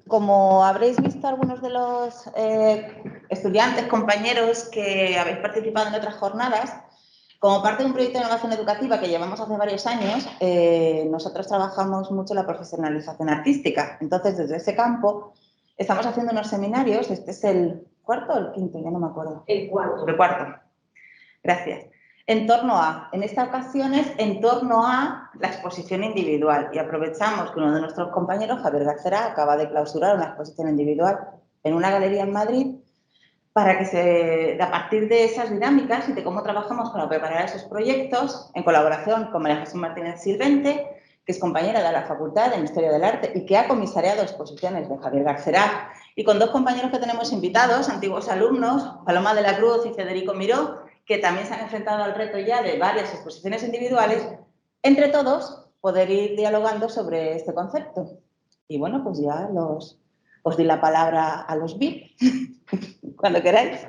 como habréis visto algunos de los estudiantes, compañeros que habéis participado en otras jornadas, como parte de un proyecto de innovación educativa que llevamos hace varios años, nosotros trabajamos mucho la profesionalización artística. Entonces, desde ese campo, estamos haciendo unos seminarios. Este es el cuarto o el quinto, ya no me acuerdo. El cuarto. El cuarto. Gracias. En esta ocasión es en torno a la exposición individual, y aprovechamos que uno de nuestros compañeros, Javier Garcera, acaba de clausurar una exposición individual en una galería en Madrid, para que a partir de esas dinámicas y de cómo trabajamos para preparar esos proyectos, en colaboración con María Jesús Martínez Silvente, que es compañera de la Facultad de Historia del Arte y que ha comisariado exposiciones de Javier Garcera, y con dos compañeros que tenemos invitados, antiguos alumnos, Paloma de la Cruz y Federico Miró, que también se han enfrentado al reto ya de varias exposiciones individuales, entre todos poder ir dialogando sobre este concepto. Y bueno, pues ya os di la palabra a los VIP, cuando queráis.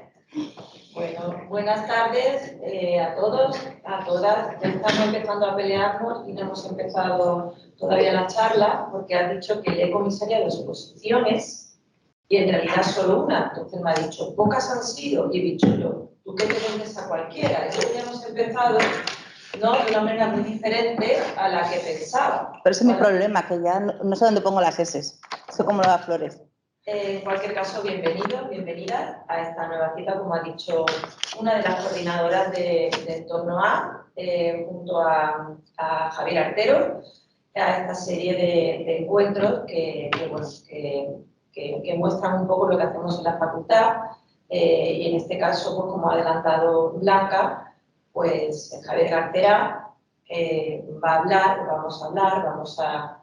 Bueno, buenas tardes a todos, a todas. Ya estamos empezando a pelearnos y no hemos empezado todavía la charla porque has dicho que le he comisariado exposiciones y en realidad solo una. Entonces me ha dicho, pocas han sido, y he dicho yo, ¿tú qué te vendes a cualquiera? Eso ya hemos empezado, ¿no?, de una manera muy diferente a la que pensaba. Pero ese es mi problema, que ya no sé dónde pongo las S. Soy como las flores. En cualquier caso, bienvenidos, bienvenidas a esta nueva cita, como ha dicho una de las coordinadoras de Entorno A, junto a Javier Artero, a esta serie de encuentros que muestran un poco lo que hacemos en la facultad. Y en este caso, pues, como ha adelantado Blanca, pues Javier Garcera va a hablar, vamos a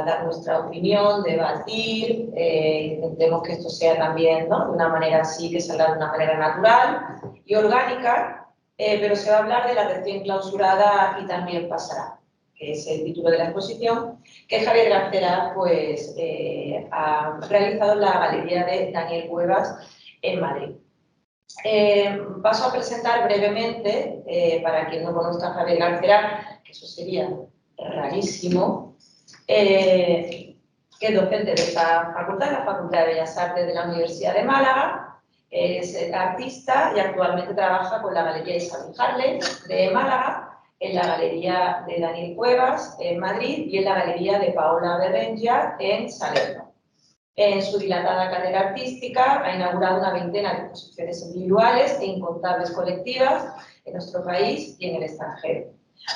dar nuestra opinión, debatir, intentemos que esto sea también, ¿no?, de una manera así, que salga de una manera natural y orgánica, pero se va a hablar de la recién clausurada Aquí también pasará, que es el título de la exposición, que Javier Garcera pues, ha realizado en la Galería de Daniel Cuevas en Madrid. Paso a presentar brevemente, para quien no conozca a Javier Garcera, que eso sería rarísimo, que es docente de esta facultad, la Facultad de Bellas Artes de la Universidad de Málaga, es artista y actualmente trabaja con la Galería Isabel Harley de Málaga, en la Galería de Daniel Cuevas en Madrid y en la Galería de Paola Berenja en Salerno. En su dilatada carrera artística ha inaugurado una veintena de exposiciones individuales e incontables colectivas en nuestro país y en el extranjero.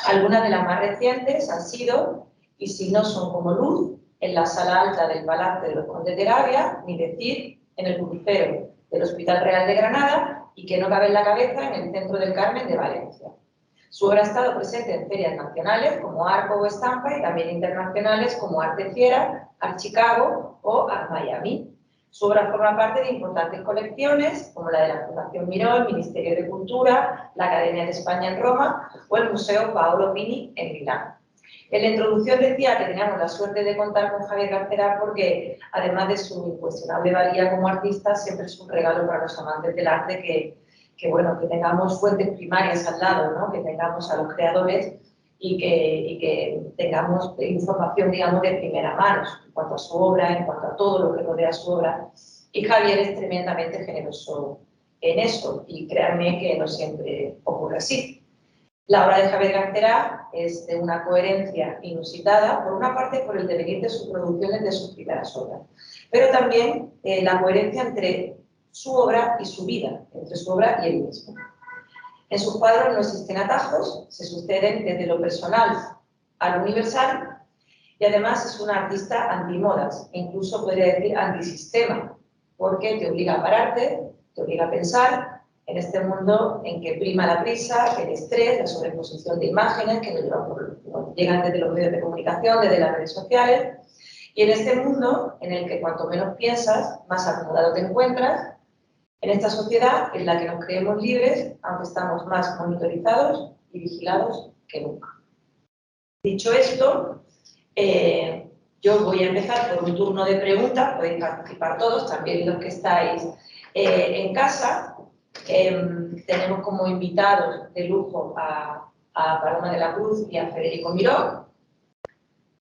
Algunas de las más recientes han sido Y si no son como luz, en la sala alta del Palacio de los Condes de Gavia, ni decir, en el crucero del Hospital Real de Granada, y Que no cabe en la cabeza, en el Centro del Carmen de Valencia. Su obra ha estado presente en ferias nacionales como Arco o Estampa y también internacionales como Arte Fiera, Art Chicago o Art Miami. Su obra forma parte de importantes colecciones como la de la Fundación Miró, el Ministerio de Cultura, la Academia de España en Roma o el Museo Paolo Pini en Milán. En la introducción decía que teníamos la suerte de contar con Javier Garcera porque, además de su incuestionable valía como artista, siempre es un regalo para los amantes del arte que tengamos fuentes primarias al lado, ¿no?, que tengamos a los creadores y que tengamos información, digamos, de primera mano en cuanto a su obra, en cuanto a todo lo que rodea su obra. Y Javier es tremendamente generoso en eso, y créanme que no siempre ocurre así. La obra de Javier Garcera es de una coherencia inusitada, por una parte por el devenir de sus producciones, de sus primeras obras, pero también la coherencia entre su obra y su vida, entre su obra y él mismo. En sus cuadros no existen atajos, se suceden desde lo personal a lo universal, y además es un artista antimodas, e incluso podría decir antisistema, porque te obliga a pararte, te obliga a pensar en este mundo en que prima la prisa, el estrés, la sobreexposición de imágenes que nos llegan desde los medios de comunicación, desde las redes sociales, y en este mundo en el que cuanto menos piensas, más acomodado te encuentras, en esta sociedad en la que nos creemos libres, aunque estamos más monitorizados y vigilados que nunca. Dicho esto, yo voy a empezar por un turno de preguntas, podéis participar todos, también los que estáis en casa. Tenemos como invitados de lujo a Paloma de la Cruz y a Federico Miró.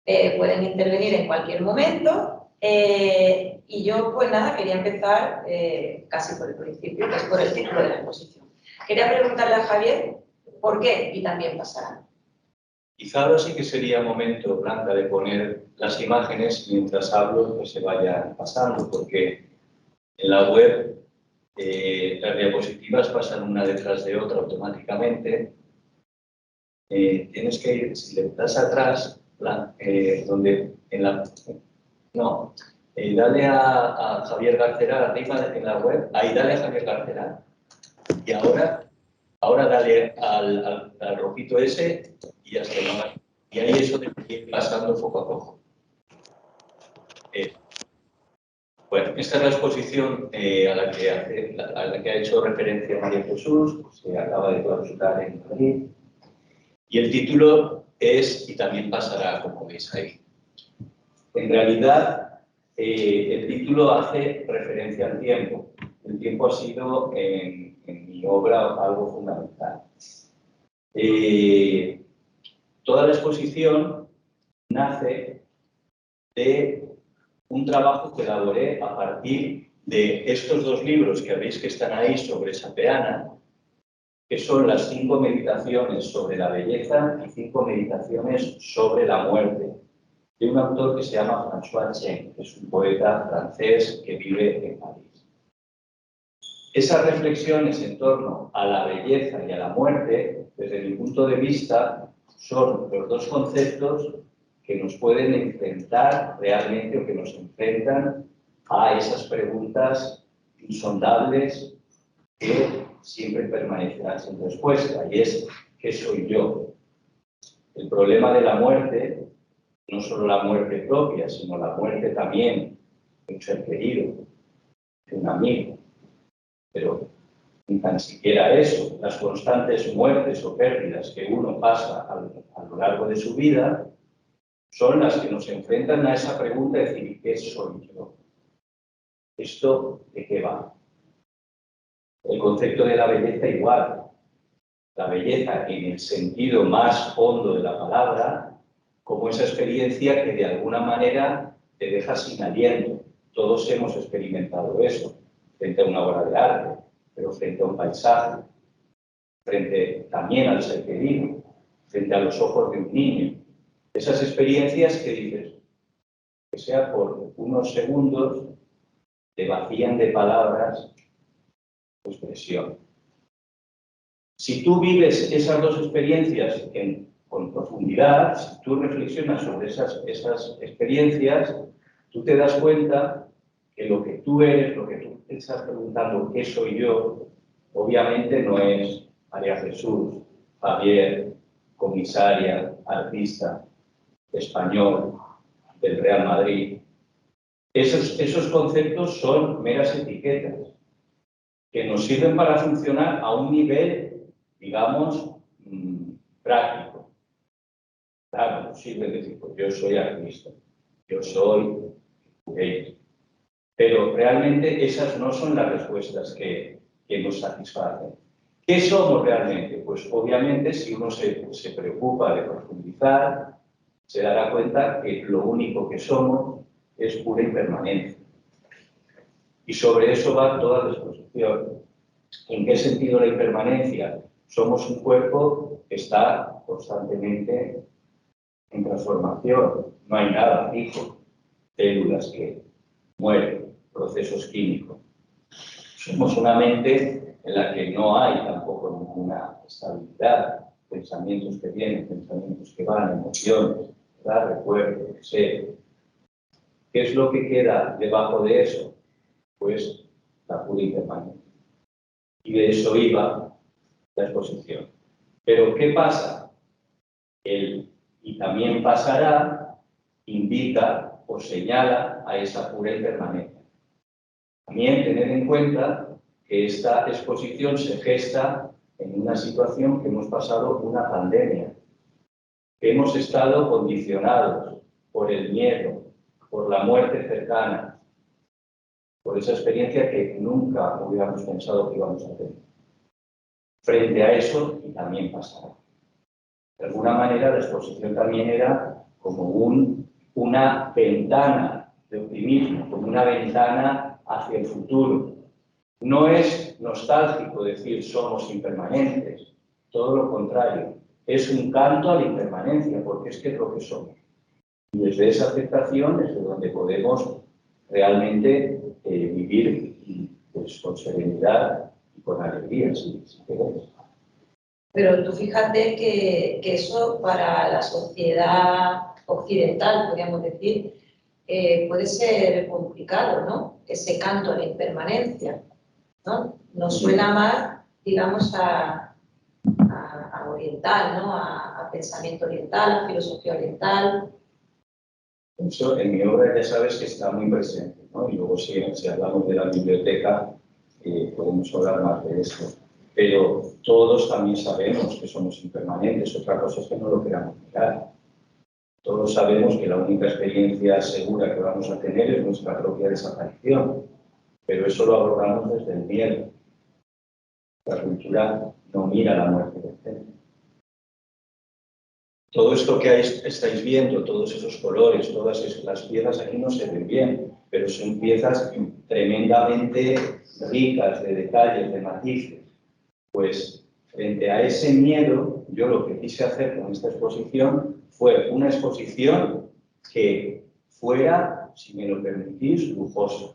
Pueden intervenir en cualquier momento. Y yo, pues nada, quería empezar casi por el principio, que es por el título de la exposición. Quería preguntarle a Javier por qué y también pasará. Quizá ahora sí que sería momento, Blanca, de poner las imágenes mientras hablo que se vayan pasando, porque en la web las diapositivas pasan una detrás de otra automáticamente. Tienes que ir, si le das atrás, donde en la... No, dale a Javier Garcera, arriba en la web, ahí dale a Javier Garcera. Y ahora dale al rojito ese y ya está. ¿No? Y ahí eso te ir pasando poco a poco. Bueno, esta es la exposición a la que ha hecho referencia María Jesús, se acaba de clausurar en Madrid. Y el título es, y también pasará, como veis ahí. En realidad, el título hace referencia al tiempo. El tiempo ha sido en mi obra algo fundamental. Toda la exposición nace de un trabajo que elaboré a partir de estos dos libros que veis que están ahí sobre Sapeana, que son las 5 meditaciones sobre la belleza y 5 meditaciones sobre la muerte, de un autor que se llama François Chen, que es un poeta francés que vive en París. Esas reflexiones en torno a la belleza y a la muerte, desde mi punto de vista, son los dos conceptos que nos pueden enfrentar realmente o que nos enfrentan a esas preguntas insondables que siempre permanecerán sin respuesta, y es ¿qué soy yo? El problema de la muerte, no solo la muerte propia, sino la muerte también de un ser querido, de un amigo, pero ni tan siquiera eso, las constantes muertes o pérdidas que uno pasa a lo largo de su vida, son las que nos enfrentan a esa pregunta de decir, ¿qué soy yo? ¿Esto de qué va? El concepto de la belleza igual. La belleza en el sentido más hondo de la palabra, como esa experiencia que de alguna manera te deja sin aliento. Todos hemos experimentado eso, frente a una obra de arte, pero frente a un paisaje, frente también al ser querido, frente a los ojos de un niño. Esas experiencias que dices, que sea por unos segundos, te vacían de palabras tu expresión. Si tú vives esas dos experiencias con profundidad, si tú reflexionas sobre esas experiencias, tú te das cuenta que lo que tú eres, lo que tú te estás preguntando, ¿qué soy yo? Obviamente no es María Jesús, Javier, comisaria, artista, español, del Real Madrid. Esos conceptos son meras etiquetas que nos sirven para funcionar a un nivel, digamos, práctico. Claro, nos sirve decir, pues yo soy artista, yo soy gay. Pero realmente esas no son las respuestas que nos satisfacen. ¿Qué somos realmente? Pues obviamente si uno se preocupa de profundizar, se dará cuenta que lo único que somos es pura impermanencia. Y sobre eso va toda la exposición. ¿En qué sentido la impermanencia? Somos un cuerpo que está constantemente en transformación. No hay nada fijo. Células que mueren, procesos químicos. Somos una mente en la que no hay tampoco ninguna estabilidad. Pensamientos que vienen, pensamientos que van, emociones, ¿verdad? Recuerdos, deseo. ¿Qué es lo que queda debajo de eso? Pues la pura impermanencia. Y de eso iba la exposición. Pero ¿qué pasa? El y también pasará indica o señala a esa pura impermanencia. También tener en cuenta que esta exposición se gesta en una situación que hemos pasado una pandemia, que hemos estado condicionados por el miedo, por la muerte cercana, por esa experiencia que nunca hubiéramos pensado que íbamos a tener. Frente a eso, y también pasará. De alguna manera, la exposición también era como una ventana de optimismo, como una ventana hacia el futuro. No es nostálgico decir somos impermanentes, todo lo contrario, es un canto a la impermanencia, porque es que es lo que somos. Y desde esa aceptación es de donde podemos realmente vivir pues, con serenidad y con alegría, si querés. Pero tú fíjate que eso para la sociedad occidental, podríamos decir, puede ser complicado, ¿no? Ese canto a la impermanencia, ¿no? Nos suena más, digamos, a oriental, ¿no? A pensamiento oriental, a filosofía oriental. Eso en mi obra ya sabes que está muy presente, ¿no? Y luego si hablamos de la biblioteca, podemos hablar más de esto. Pero todos también sabemos que somos impermanentes, otra cosa es que no lo queramos mirar. Todos sabemos que la única experiencia segura que vamos a tener es nuestra propia desaparición, pero eso lo abordamos desde el miedo. La cultura no mira la muerte del centro. Todo esto que estáis viendo, todos esos colores, todas las piezas aquí no se ven bien, pero son piezas tremendamente ricas de detalles, de matices. Pues frente a ese miedo, yo lo que quise hacer con esta exposición fue una exposición que fuera, si me lo permitís, lujosa.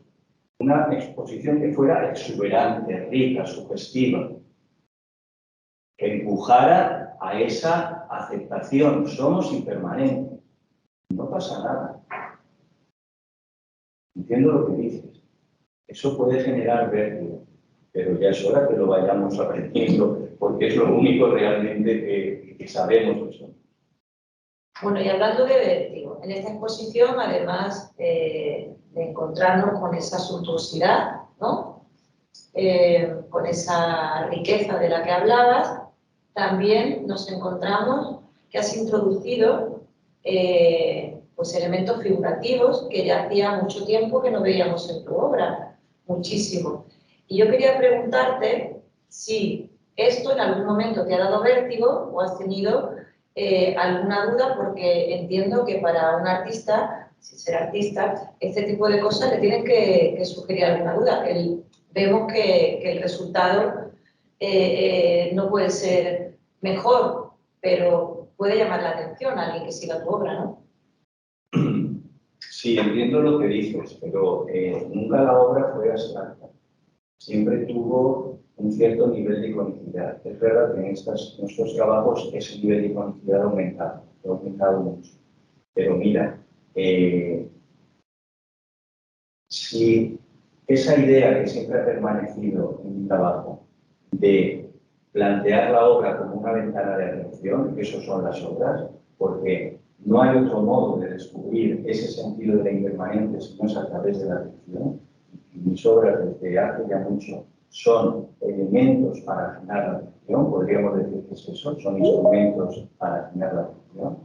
Una exposición que fuera exuberante, rica, sugestiva, que empujara a esa aceptación. Somos impermanentes. No pasa nada. Entiendo lo que dices. Eso puede generar vértigo, pero ya es hora que lo vayamos aprendiendo, porque es lo único realmente que sabemos que somos. Bueno, y hablando de vértigo, en esta exposición, además de encontrarnos con esa suntuosidad, ¿no? Con esa riqueza de la que hablabas, también nos encontramos que has introducido pues elementos figurativos que ya hacía mucho tiempo que no veíamos en tu obra, muchísimo. Y yo quería preguntarte si esto en algún momento te ha dado vértigo o has tenido alguna duda, porque entiendo que para un artista, si ser artista, este tipo de cosas le tienen que sugerir alguna duda. Vemos que el resultado no puede ser mejor, pero puede llamar la atención a alguien que siga tu obra, ¿no? Sí, entiendo lo que dices, pero nunca la obra fue abstracta. Siempre tuvo un cierto nivel de iconicidad. Es verdad que en estos trabajos ese nivel de iconicidad ha aumentado mucho. Pero mira, si esa idea que siempre ha permanecido en mi trabajo de plantear la obra como una ventana de atención, que eso son las obras, porque no hay otro modo de descubrir ese sentido de la impermanencia si no es a través de la atención. Y mis obras desde hace ya mucho son elementos para afinar la atención, podríamos decir que es eso, son instrumentos para afinar la atención.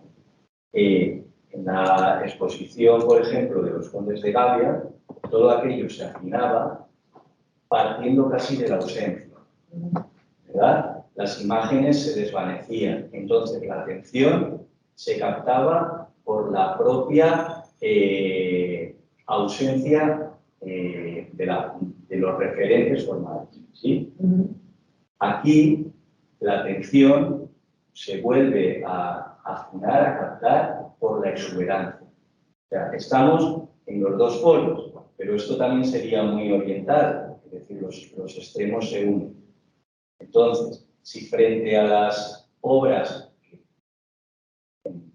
En la exposición, por ejemplo, de los Condes de Gavia, todo aquello se afinaba partiendo casi de la ausencia, ¿verdad? Las imágenes se desvanecían, entonces la atención se captaba por la propia ausencia de los referentes formales, ¿sí? Aquí la atención se vuelve a afinar, a captar por la exuberancia. O sea, estamos en los dos polos, pero esto también sería muy oriental, es decir, los extremos se unen. Entonces, si frente a las obras que en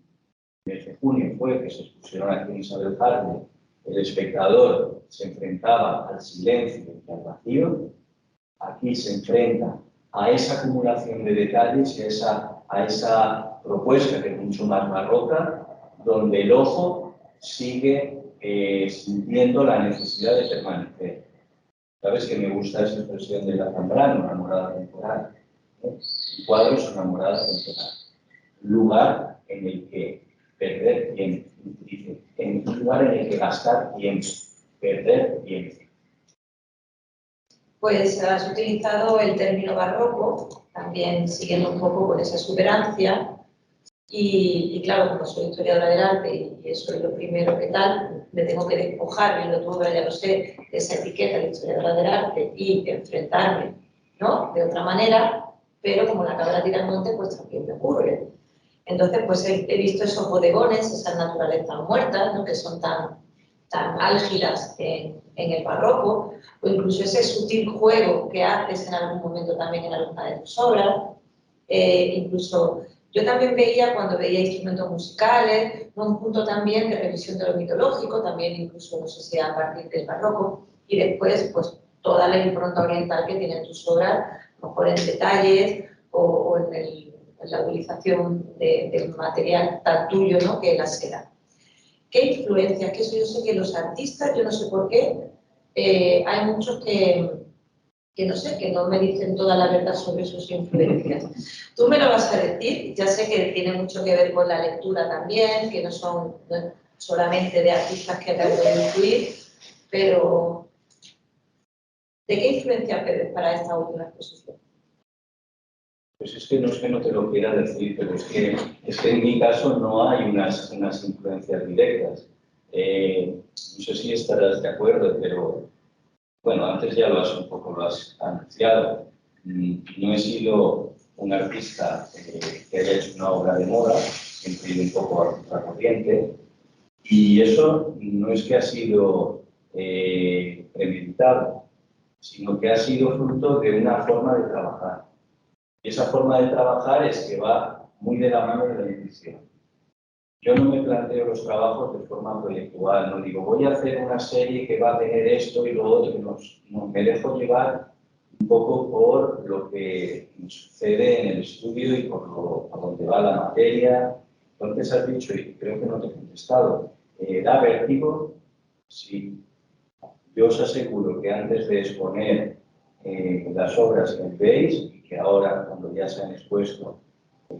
el mes de junio fue que se expusieron aquí en Isabel Harde, el espectador se enfrentaba al silencio y al vacío, aquí se enfrenta a esa acumulación de detalles y a esa propuesta que es mucho más barroca, donde el ojo sigue sintiendo la necesidad de permanecer. Sabes que me gusta esa expresión de la Zambrano, una morada temporal. El cuadro es una morada temporal. Lugar en el que perder tiempo, dice, en un lugar en el que gastar tiempo, perder tiempo. Pues has utilizado el término barroco, también siguiendo un poco con esa exuberancia, Y claro, como soy historiadora del arte y eso es lo primero que tal, me tengo que despojar, viendo tu obra, ya lo sé, de esa etiqueta de historiadora del arte y enfrentarme, ¿no?, de otra manera, pero como la cabra tira al monte, pues también me ocurre. Entonces, pues he visto esos bodegones, esas naturalezas muertas, ¿no?, que son tan álgidas en el barroco, o incluso ese sutil juego que haces en algún momento también en alguna de tus obras. Incluso yo también veía, cuando veía instrumentos musicales, ¿no?, un punto también de revisión de lo mitológico, también incluso, no sé si a partir del barroco, y después, pues, toda la impronta oriental que tienen tus obras, a lo mejor en detalles o en la utilización del material tan tuyo, ¿no?, que es la seda. ¿Qué influencias? Que eso yo sé que los artistas, yo no sé por qué, hay muchos que no sé, que no me dicen toda la verdad sobre sus influencias. Tú me lo vas a decir, ya sé que tiene mucho que ver con la lectura también, que no son solamente de artistas que te han podido influir, pero ¿de qué influencia bebes para esta última exposición? Pues es que no te lo quiera decir, pero es que en mi caso no hay unas influencias directas. No sé si estarás de acuerdo, pero bueno, antes ya lo has anunciado. No he sido un artista que haya hecho una obra de moda, siempre he ido un poco a contracorriente, y eso no es que ha sido premeditado, sino que ha sido fruto de una forma de trabajar. Y esa forma de trabajar es que va muy de la mano de la intuición. Yo no me planteo los trabajos de forma proyectual, no digo voy a hacer una serie que va a tener esto y lo otro, no, me dejo llevar un poco por lo que sucede en el estudio y por donde va la materia. Entonces has dicho, y creo que no te he contestado, ¿da vértigo? Sí. Yo os aseguro que antes de exponer las obras que veis, y que ahora cuando ya se han expuesto,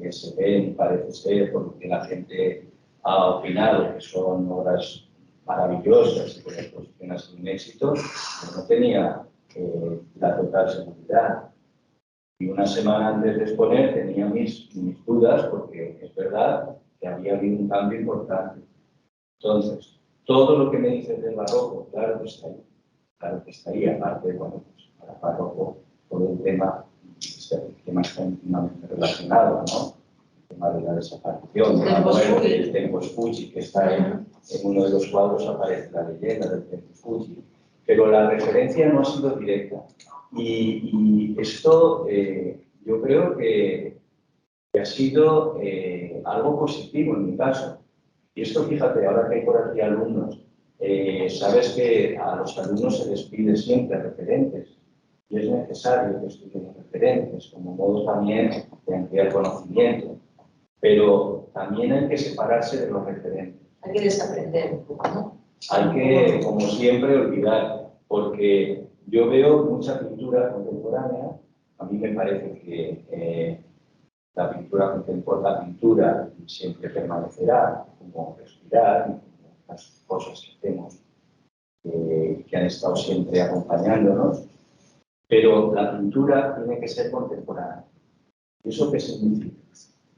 se ven, parece ser, porque la gente ha opinado que son obras maravillosas y que la exposición ha sido un éxito, yo no tenía la total seguridad. Y una semana antes de exponer tenía mis dudas, porque es verdad que había habido un cambio importante. Entonces, todo lo que me dices del barroco, claro que está ahí. Claro que está ahí, aparte, bueno, pues para el barroco, todo el tema está íntimamente relacionado, ¿no? El tema de la desaparición, de la muerte, el Tempus Fugit, que está en uno de los cuadros, aparece la leyenda del Tempus Fugit. Pero la referencia no ha sido directa. Y esto yo creo que ha sido algo positivo en mi caso. Y esto, fíjate, ahora que hay por aquí alumnos, sabes que a los alumnos se les pide siempre referentes y es necesario que estudien referentes como modo también de ampliar conocimiento, pero también hay que separarse de los referentes. Hay que desaprender un poco, ¿no? Hay que, como siempre, olvidar, porque yo veo mucha pintura contemporánea, a mí me parece que la pintura siempre permanecerá, como respirar, como las cosas que hacemos que han estado siempre acompañándonos, pero la pintura tiene que ser contemporánea. ¿Eso qué significa?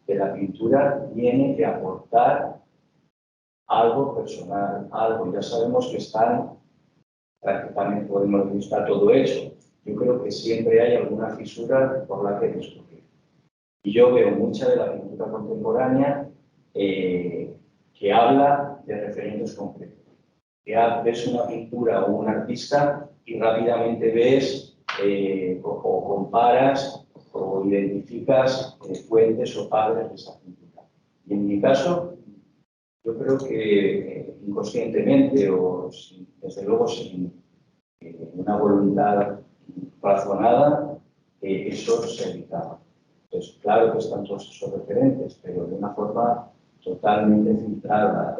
Que la pintura tiene que aportar algo personal, algo. Ya sabemos que prácticamente podemos decir, está todo hecho. Yo creo que siempre hay alguna fisura por la que discurrir. Y yo veo mucha de la pintura contemporánea que habla de referentes concretos. Que ves una pintura o un artista y rápidamente ves o comparas o identificas fuentes o padres de esa pintura. Y en mi caso, yo creo que inconscientemente o desde luego sin una voluntad razonada, eso se evitaba. Entonces, claro que están todos esos referentes, pero de una forma totalmente filtrada,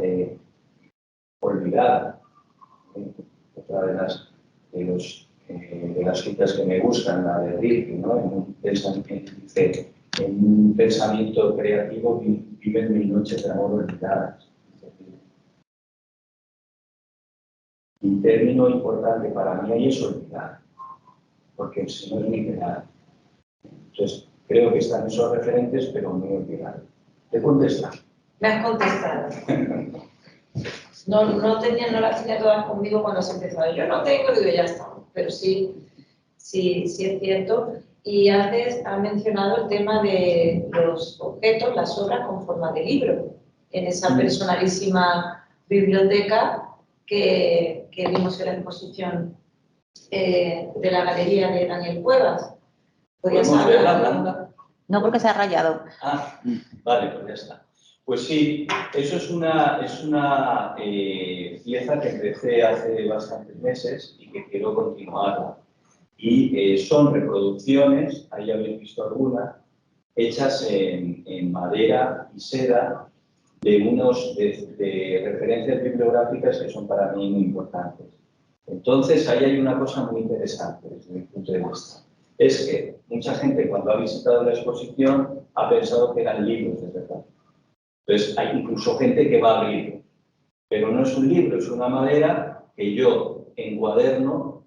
olvidada. Otra de las citas que me gustan, la de Rilke, ¿no? En un pensamiento creativo viven mil noches de amor olvidadas. Un término importante para mí ahí es olvidar, porque si no es literal. Entonces, creo que están esos referentes, pero muy olvidados. ¿Te contesta? Me has contestado. No las tenía todas conmigo cuando se empezó. Yo no tengo, digo, ya está. Pero sí es cierto. Y antes has mencionado el tema de los objetos, las obras con forma de libro, en esa personalísima biblioteca que vimos en la exposición de la galería de Daniel Cuevas. ¿Podrías ¿Podemos verla, hablar? Blanca? No, porque se ha rayado. Ah, vale, pues ya está. Pues sí, eso es una pieza que empecé hace bastantes meses y que quiero continuarla. Y son reproducciones, ahí habéis visto algunas, hechas en madera y seda de referencias bibliográficas que son para mí muy importantes. Entonces, ahí hay una cosa muy interesante desde mi punto de vista. Es que mucha gente cuando ha visitado la exposición ha pensado que eran libros, de verdad. Entonces, hay incluso gente que va a abrirlo. Pero no es un libro, es una madera que yo encuaderno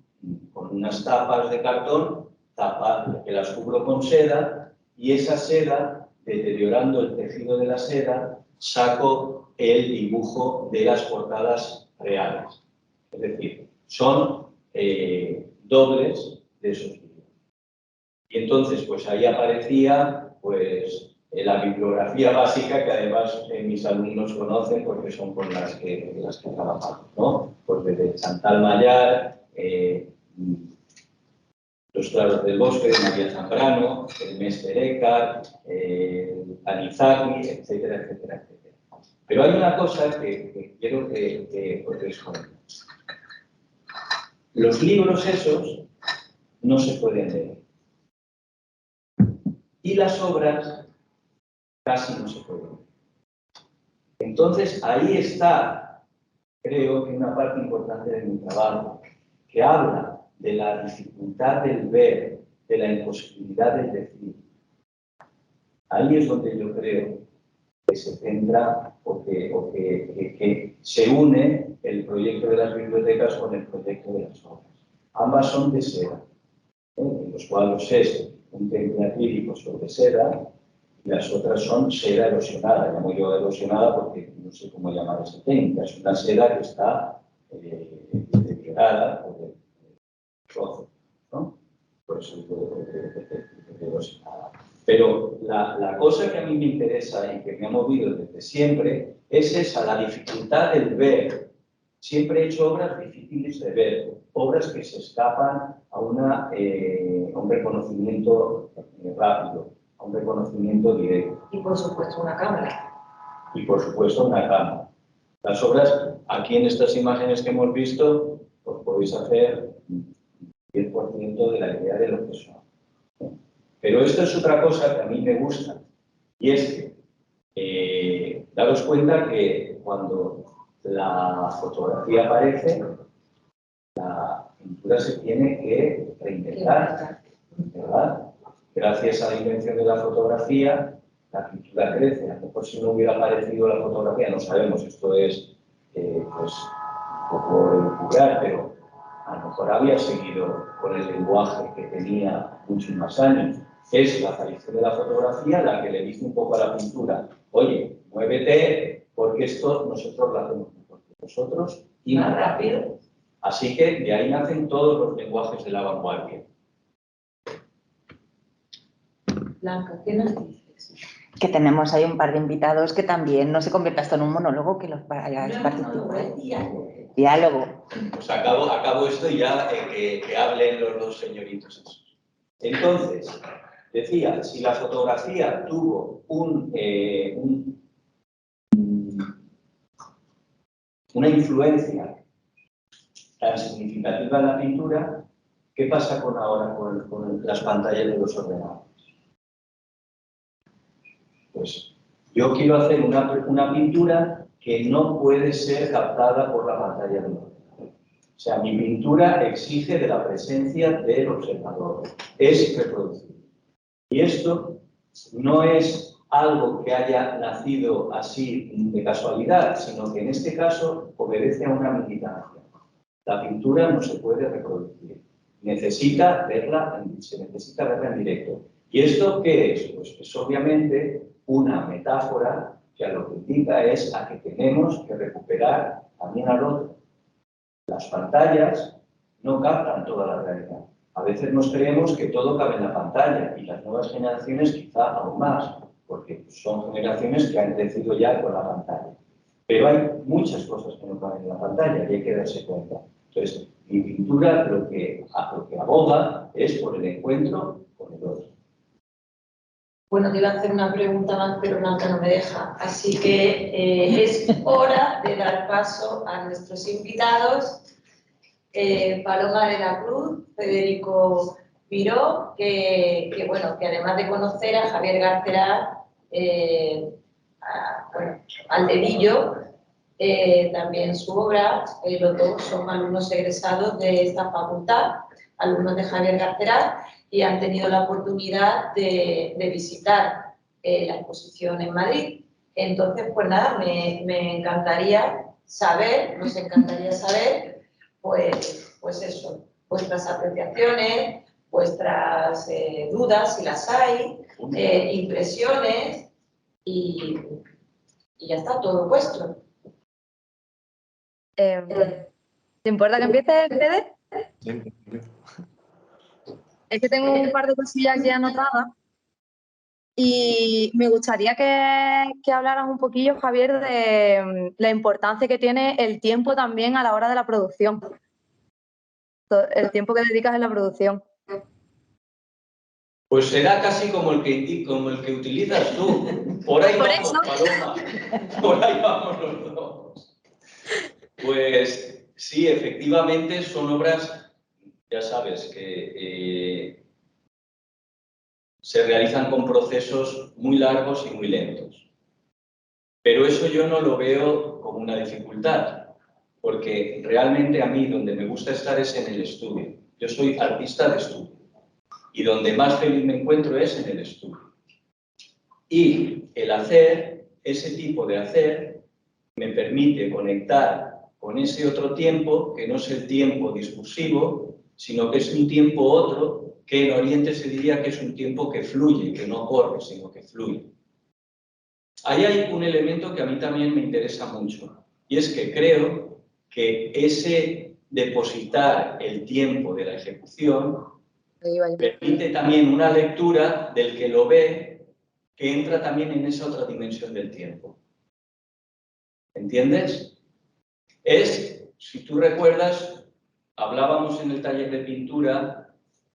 con unas tapas de cartón, que las cubro con seda, y esa seda, deteriorando el tejido de la seda, saco el dibujo de las portadas reales. Es decir, son dobles de esos libros. Y entonces, pues ahí aparecía, pues, la bibliografía básica que además mis alumnos conocen porque son con las que trabajamos, ¿no? Pues desde Chantal Mayar, Los claros del bosque de María Zambrano, el Mester Eckhart, Tanizaki, etcétera, etcétera, etcétera. Pero hay una cosa que quiero que os deis cuenta. Los libros esos no se pueden leer. Y las obras casi no se pueden leer. Entonces, ahí está, creo que una parte importante de mi trabajo, que habla de la dificultad del ver, de la imposibilidad del decir. Ahí es donde yo creo que se centra o que se une el proyecto de las bibliotecas con el proyecto de las obras. Ambas son de seda. Los cuadros es un temple acrílico sobre seda y las otras son seda erosionada. Llamo yo erosionada porque no sé cómo llamar esa técnica. Es una seda que está deteriorada por el roce, ¿no? Por eso es erosionada. Pero la cosa que a mí me interesa y que me ha movido desde siempre es esa, la dificultad del ver. Siempre he hecho obras difíciles de ver, obras que se escapan a un reconocimiento rápido, a un reconocimiento directo. Y por supuesto una cámara. Y por supuesto una cámara. Las obras, aquí en estas imágenes que hemos visto, pues podéis hacer 10% de la idea de lo que son. Pero esto es otra cosa que a mí me gusta, y es que daros cuenta que cuando la fotografía aparece, la pintura se tiene que reinventar, ¿verdad? Gracias a la invención de la fotografía, la pintura crece. A lo mejor si no hubiera aparecido la fotografía, no sabemos, esto es pues, un poco elucubrar, pero a lo mejor había seguido con el lenguaje que tenía muchos más años. Es la aparición de la fotografía la que le dice un poco a la pintura, oye, muévete, porque esto nosotros lo hacemos mejor que nosotros y más rápido. Así que de ahí nacen todos los lenguajes de la vanguardia. Blanca, ¿qué nos dices? Que tenemos ahí un par de invitados que también no se convierta esto en un monólogo, que los vayáis participar. Diálogo. Pues acabo esto y ya que hablen los dos señoritos esos. Entonces, decía, si la fotografía tuvo una influencia tan significativa en la pintura, ¿qué pasa ahora con las pantallas de los ordenadores? Pues yo quiero hacer una pintura que no puede ser captada por la pantalla del ordenador. O sea, mi pintura exige de la presencia del observador. Es reproducible. Y esto no es algo que haya nacido así de casualidad, sino que en este caso obedece a una militancia. La pintura no se puede reproducir. Se necesita verla en directo. ¿Y esto qué es? Pues es obviamente una metáfora que a lo que indica es a que tenemos que recuperar también al otro. Las pantallas no captan toda la realidad. A veces nos creemos que todo cabe en la pantalla y las nuevas generaciones quizá aún más, porque son generaciones que han crecido ya con la pantalla. Pero hay muchas cosas que no caben en la pantalla y hay que darse cuenta. Entonces, mi pintura lo que aboga es por el encuentro con el otro. Bueno, te iba a hacer una pregunta más, pero Blanca no me deja. Así que es hora de dar paso a nuestros invitados. Paloma de la Cruz, Federico Miró, que además de conocer a Javier Garcera, al dedillo, también su obra, los dos son alumnos egresados de esta facultad, alumnos de Javier Garcera, y han tenido la oportunidad de visitar la exposición en Madrid. Entonces, pues nada, me encantaría saber, nos encantaría saber, pues eso, vuestras apreciaciones, vuestras dudas, si las hay, impresiones, y ya está, todo vuestro. ¿Te importa que empiece, Fede? Sí. Es que tengo un par de cosillas ya anotadas y me gustaría que hablaras un poquillo, Javier, de la importancia que tiene el tiempo también a la hora de la producción. El tiempo que dedicas en la producción. Pues será casi como el que utilizas tú. Por ahí vamos, Paloma. Por ahí vamos los dos. Pues sí, efectivamente son obras, ya sabes, que se realizan con procesos muy largos y muy lentos. Pero eso yo no lo veo como una dificultad, porque realmente a mí donde me gusta estar es en el estudio. Yo soy artista de estudio y donde más feliz me encuentro es en el estudio. Y el hacer, ese tipo de hacer, me permite conectar con ese otro tiempo que no es el tiempo discursivo, sino que es un tiempo otro que en Oriente se diría que es un tiempo que fluye, que no corre, sino que fluye. Ahí hay un elemento que a mí también me interesa mucho, y es que creo que ese depositar el tiempo de la ejecución permite también una lectura del que lo ve, que entra también en esa otra dimensión del tiempo. ¿Entiendes? Si tú recuerdas, hablábamos en el taller de pintura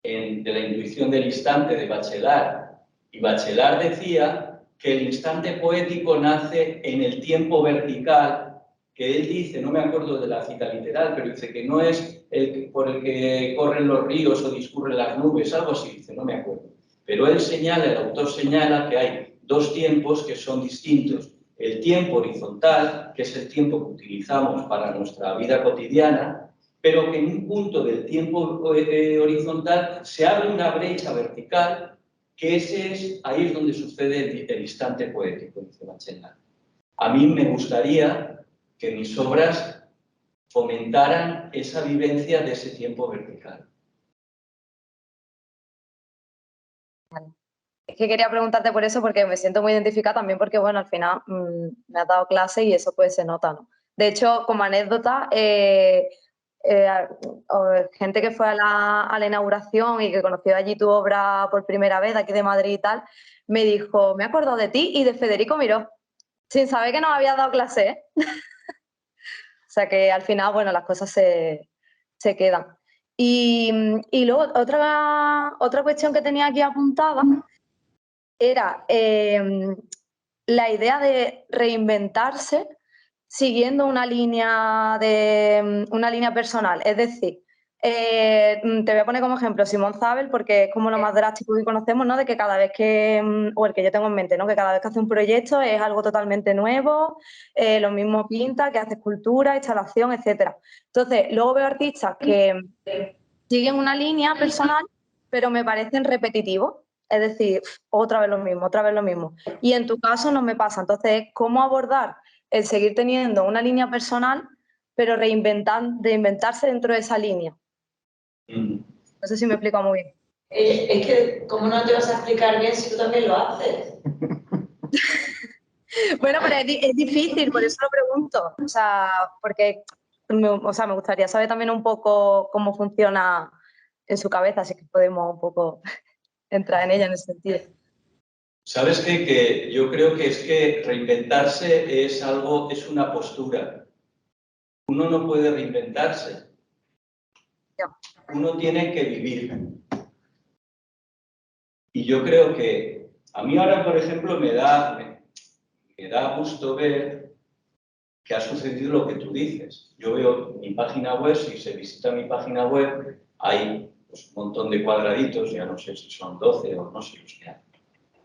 de la intuición del instante de Bachelard, y Bachelard decía que el instante poético nace en el tiempo vertical, que él dice, no me acuerdo de la cita literal, pero dice que no es por el que corren los ríos o discurren las nubes, algo así, dice, no me acuerdo. Pero él señala, el autor señala que hay dos tiempos que son distintos. El tiempo horizontal, que es el tiempo que utilizamos para nuestra vida cotidiana, pero que en un punto del tiempo horizontal se abre una brecha vertical, que ahí es donde sucede el instante poético, dice Bachelard. A mí me gustaría que mis obras fomentaran esa vivencia de ese tiempo vertical. Es que quería preguntarte por eso porque me siento muy identificada también porque, bueno, al final me has dado clase y eso pues se nota, ¿no? De hecho, como anécdota, gente que fue a la inauguración y que conoció allí tu obra por primera vez, aquí de Madrid y tal, me dijo, me he acordado de ti y de Federico Miró, sin saber que nos habías dado clase, ¿eh? O sea que al final, bueno, las cosas se quedan. Y luego, otra cuestión que tenía aquí apuntada era la idea de reinventarse siguiendo una línea personal. Es decir, te voy a poner como ejemplo Simón Zabel, porque es como lo más drástico que conocemos, ¿no? De que cada vez o el que yo tengo en mente, ¿no? Que cada vez que hace un proyecto es algo totalmente nuevo, lo mismo pinta, que hace escultura, instalación, etcétera. Entonces, luego veo artistas que siguen una línea personal, pero me parecen repetitivos. Es decir, otra vez lo mismo, otra vez lo mismo. Y en tu caso no me pasa. Entonces, ¿cómo abordar el seguir teniendo una línea personal, pero reinventarse dentro de esa línea? No sé si me explico muy bien. Es que, ¿cómo no te vas a explicar bien si tú también lo haces? Bueno, pero es difícil, por eso lo pregunto. O sea, porque me gustaría saber también un poco cómo funciona en su cabeza, así que podemos un poco entrar en ella en ese sentido. ¿Sabes qué? Que yo creo que es que reinventarse es una postura. Uno no puede reinventarse. Uno tiene que vivir. Y yo creo que a mí ahora, por ejemplo, me da gusto ver que ha sucedido lo que tú dices. Yo veo mi página web, si se visita mi página web, hay pues, un montón de cuadraditos, ya no sé si son 12 o no sé los que hay.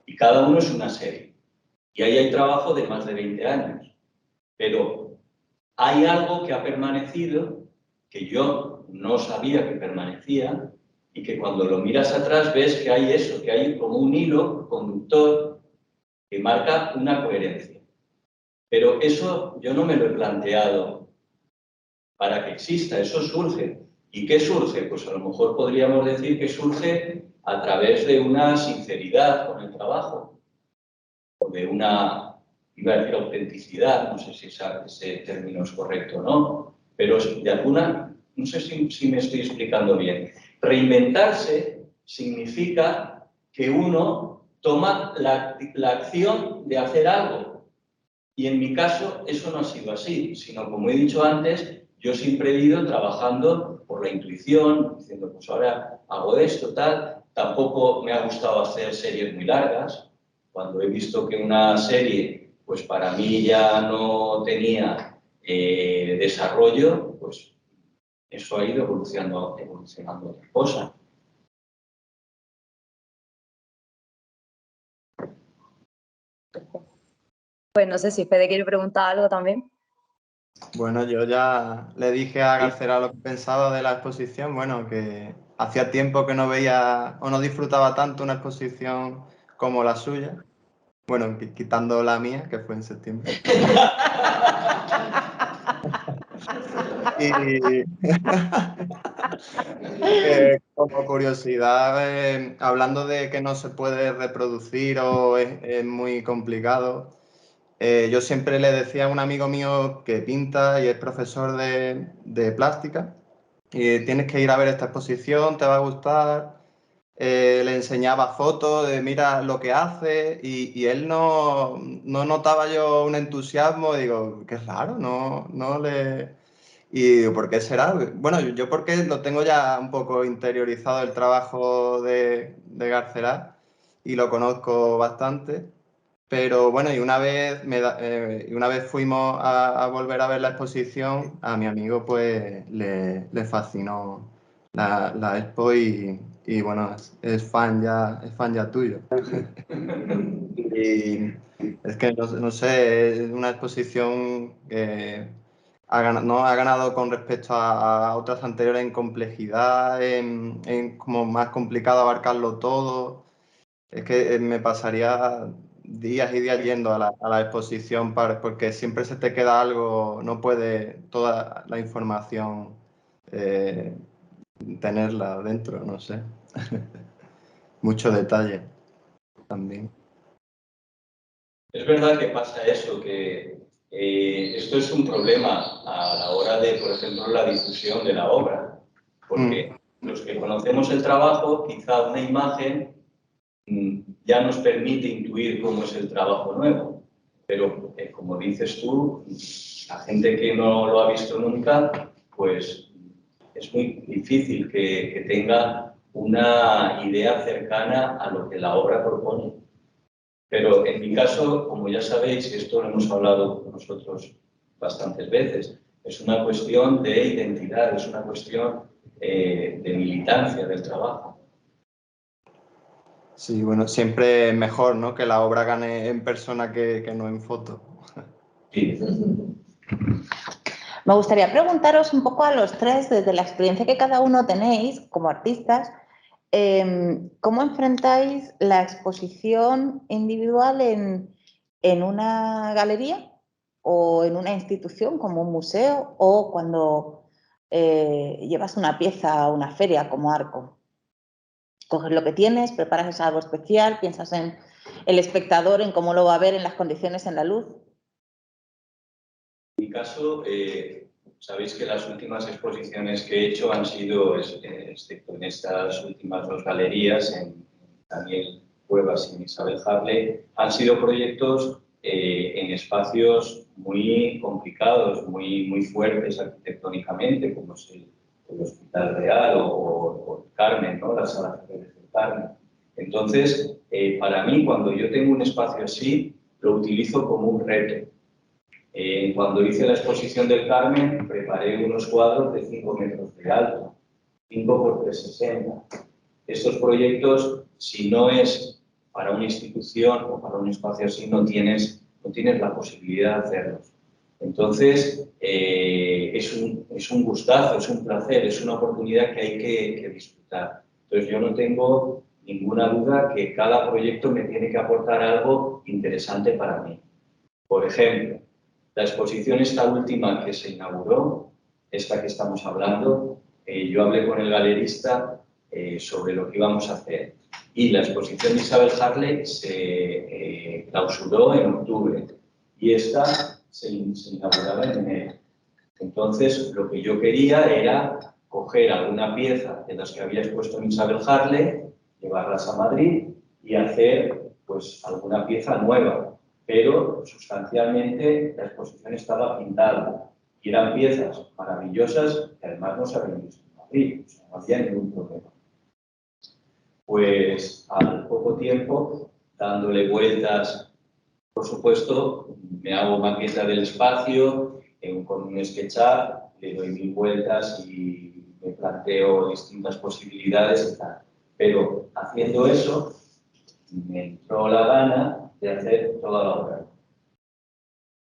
Y cada uno es una serie. Y ahí hay trabajo de más de 20 años. Pero hay algo que ha permanecido, que yo no sabía que permanecía, y que cuando lo miras atrás ves que hay eso, que hay como un hilo conductor que marca una coherencia. Pero eso yo no me lo he planteado para que exista, eso surge. ¿Y qué surge? Pues a lo mejor podríamos decir que surge a través de una sinceridad con el trabajo, o de una, iba a decir autenticidad, no sé si ese término es correcto o no, pero de alguna, no sé si me estoy explicando bien. Reinventarse significa que uno toma la acción de hacer algo. Y en mi caso eso no ha sido así, sino como he dicho antes, yo siempre he ido trabajando por la intuición, diciendo pues ahora hago esto, tal. Tampoco me ha gustado hacer series muy largas. Cuando he visto que una serie pues para mí ya no tenía desarrollo, pues eso ha ido evolucionando otra cosa. Pues no sé si Fede quiere preguntar algo también. Bueno, yo ya le dije a Garcera lo que pensaba de la exposición, bueno, que hacía tiempo que no veía o no disfrutaba tanto una exposición como la suya. Bueno, quitando la mía, que fue en septiembre. Y como curiosidad, hablando de que no se puede reproducir o es muy complicado, yo siempre le decía a un amigo mío que pinta y es profesor de plástica, y tienes que ir a ver esta exposición, te va a gustar. Le enseñaba fotos de mira lo que hace y él no notaba yo un entusiasmo, digo, qué raro, no le... Y digo, ¿por qué será? Bueno, yo porque lo tengo ya un poco interiorizado el trabajo de Garcera y lo conozco bastante. Pero bueno, y una vez fuimos a volver a ver la exposición, a mi amigo pues le fascinó la expo y bueno, es fan ya tuyo. Y es que no sé, es una exposición que no ha ganado con respecto a otras anteriores en complejidad, en como más complicado abarcarlo todo. Es que me pasaría días y días yendo a la exposición porque siempre se te queda algo, no puede toda la información tenerla dentro, no sé. Mucho detalle también. Es verdad que pasa eso, que esto es un problema a la hora de, por ejemplo, la difusión de la obra, porque los que conocemos el trabajo, quizá una imagen ya nos permite intuir cómo es el trabajo nuevo, pero como dices tú, la gente que no lo ha visto nunca, pues es muy difícil que tenga una idea cercana a lo que la obra propone. Pero en mi caso, como ya sabéis, y esto lo hemos hablado nosotros bastantes veces, es una cuestión de identidad, es una cuestión de militancia del trabajo. Sí, bueno, siempre es mejor, ¿no? Que la obra gane en persona que no en foto. Sí. Me gustaría preguntaros un poco a los tres, desde la experiencia que cada uno tenéis como artistas, ¿cómo enfrentáis la exposición individual en una galería o en una institución como un museo o cuando llevas una pieza a una feria como Arco? Coges lo que tienes, preparas algo especial, piensas en el espectador en cómo lo va a ver en las condiciones en la luz. En mi caso, sabéis que las últimas exposiciones que he hecho han sido, excepto en estas últimas dos galerías, en Daniel Cuevas y en Isabel Harley, han sido proyectos en espacios muy complicados, muy fuertes arquitectónicamente, como es el Hospital Real o el Carmen, ¿no? La Sala Férez del Carmen. Entonces, para mí, cuando yo tengo un espacio así, lo utilizo como un reto. Cuando hice la exposición del Carmen, preparé unos cuadros de 5 metros de alto, 5 por 360. Estos proyectos, si no es para una institución o para un espacio así, no tienes la posibilidad de hacerlos. Entonces, es un gustazo, es un placer, es una oportunidad que hay que disfrutar. Entonces, yo no tengo ninguna duda que cada proyecto me tiene que aportar algo interesante para mí. Por ejemplo, la exposición esta última que se inauguró, esta que estamos hablando, yo hablé con el galerista sobre lo que íbamos a hacer. Y la exposición de Isabel Harley se clausuró en octubre y esta se inauguraba en enero. Entonces, lo que yo quería era coger alguna pieza de las que había expuesto en Isabel Harley, llevarlas a Madrid y hacer pues alguna pieza nueva. Pero sustancialmente la exposición estaba pintada y eran piezas maravillosas que además no se habían visto en Madrid, o sea, no había ningún problema. Pues al poco tiempo, dándole vueltas, por supuesto, me hago maqueta del espacio, con un SketchUp, le doy 1000 vueltas y me planteo distintas posibilidades y tal. Pero haciendo eso, me entró la gana de hacer toda la obra.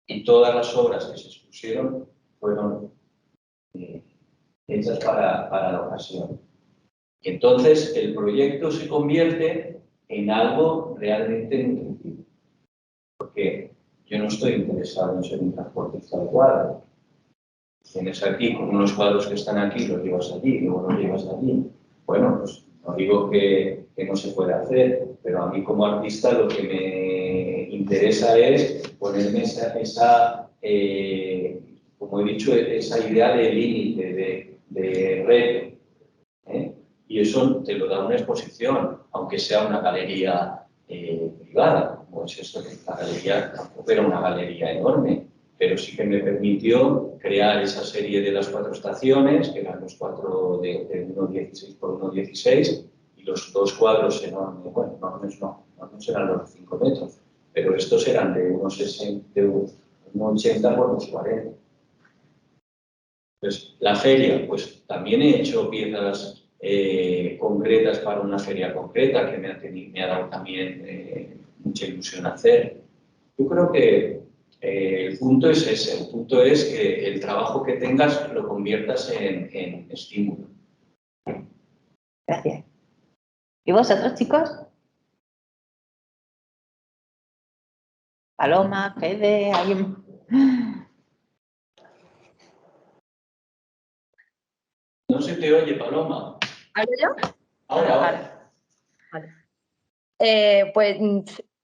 Y todas las obras que se expusieron fueron hechas para la ocasión. Y entonces el proyecto se convierte en algo realmente nutritivo. Porque yo no estoy interesado en ser un transportista de cuadros. Tienes aquí con unos cuadros que están aquí, los llevas allí, luego los llevas allí. Bueno, pues no digo que no se pueda hacer, pero a mí como artista lo que me interesa es ponerme como he dicho, esa idea de límite, de reto. Y eso te lo da una exposición, aunque sea una galería privada, como es esto, que la galería tampoco era una galería enorme, pero sí que me permitió crear esa serie de las 4 estaciones, que eran los 4 de 1,16 por 1,16, y los 2 cuadros enormes, bueno, enormes no eran los 5 metros, pero estos eran de 1,80 por 1,40. Pues la feria, pues también he hecho piezas concretas para una feria concreta que me ha dado también mucha ilusión hacer. Yo creo que el punto es ese, el punto es que el trabajo que tengas lo conviertas en estímulo. Gracias. ¿Y vosotros, chicos? Paloma, Fede, alguien. No se te oye, Paloma. ¿Hablo yo? Ahora. Vale. Pues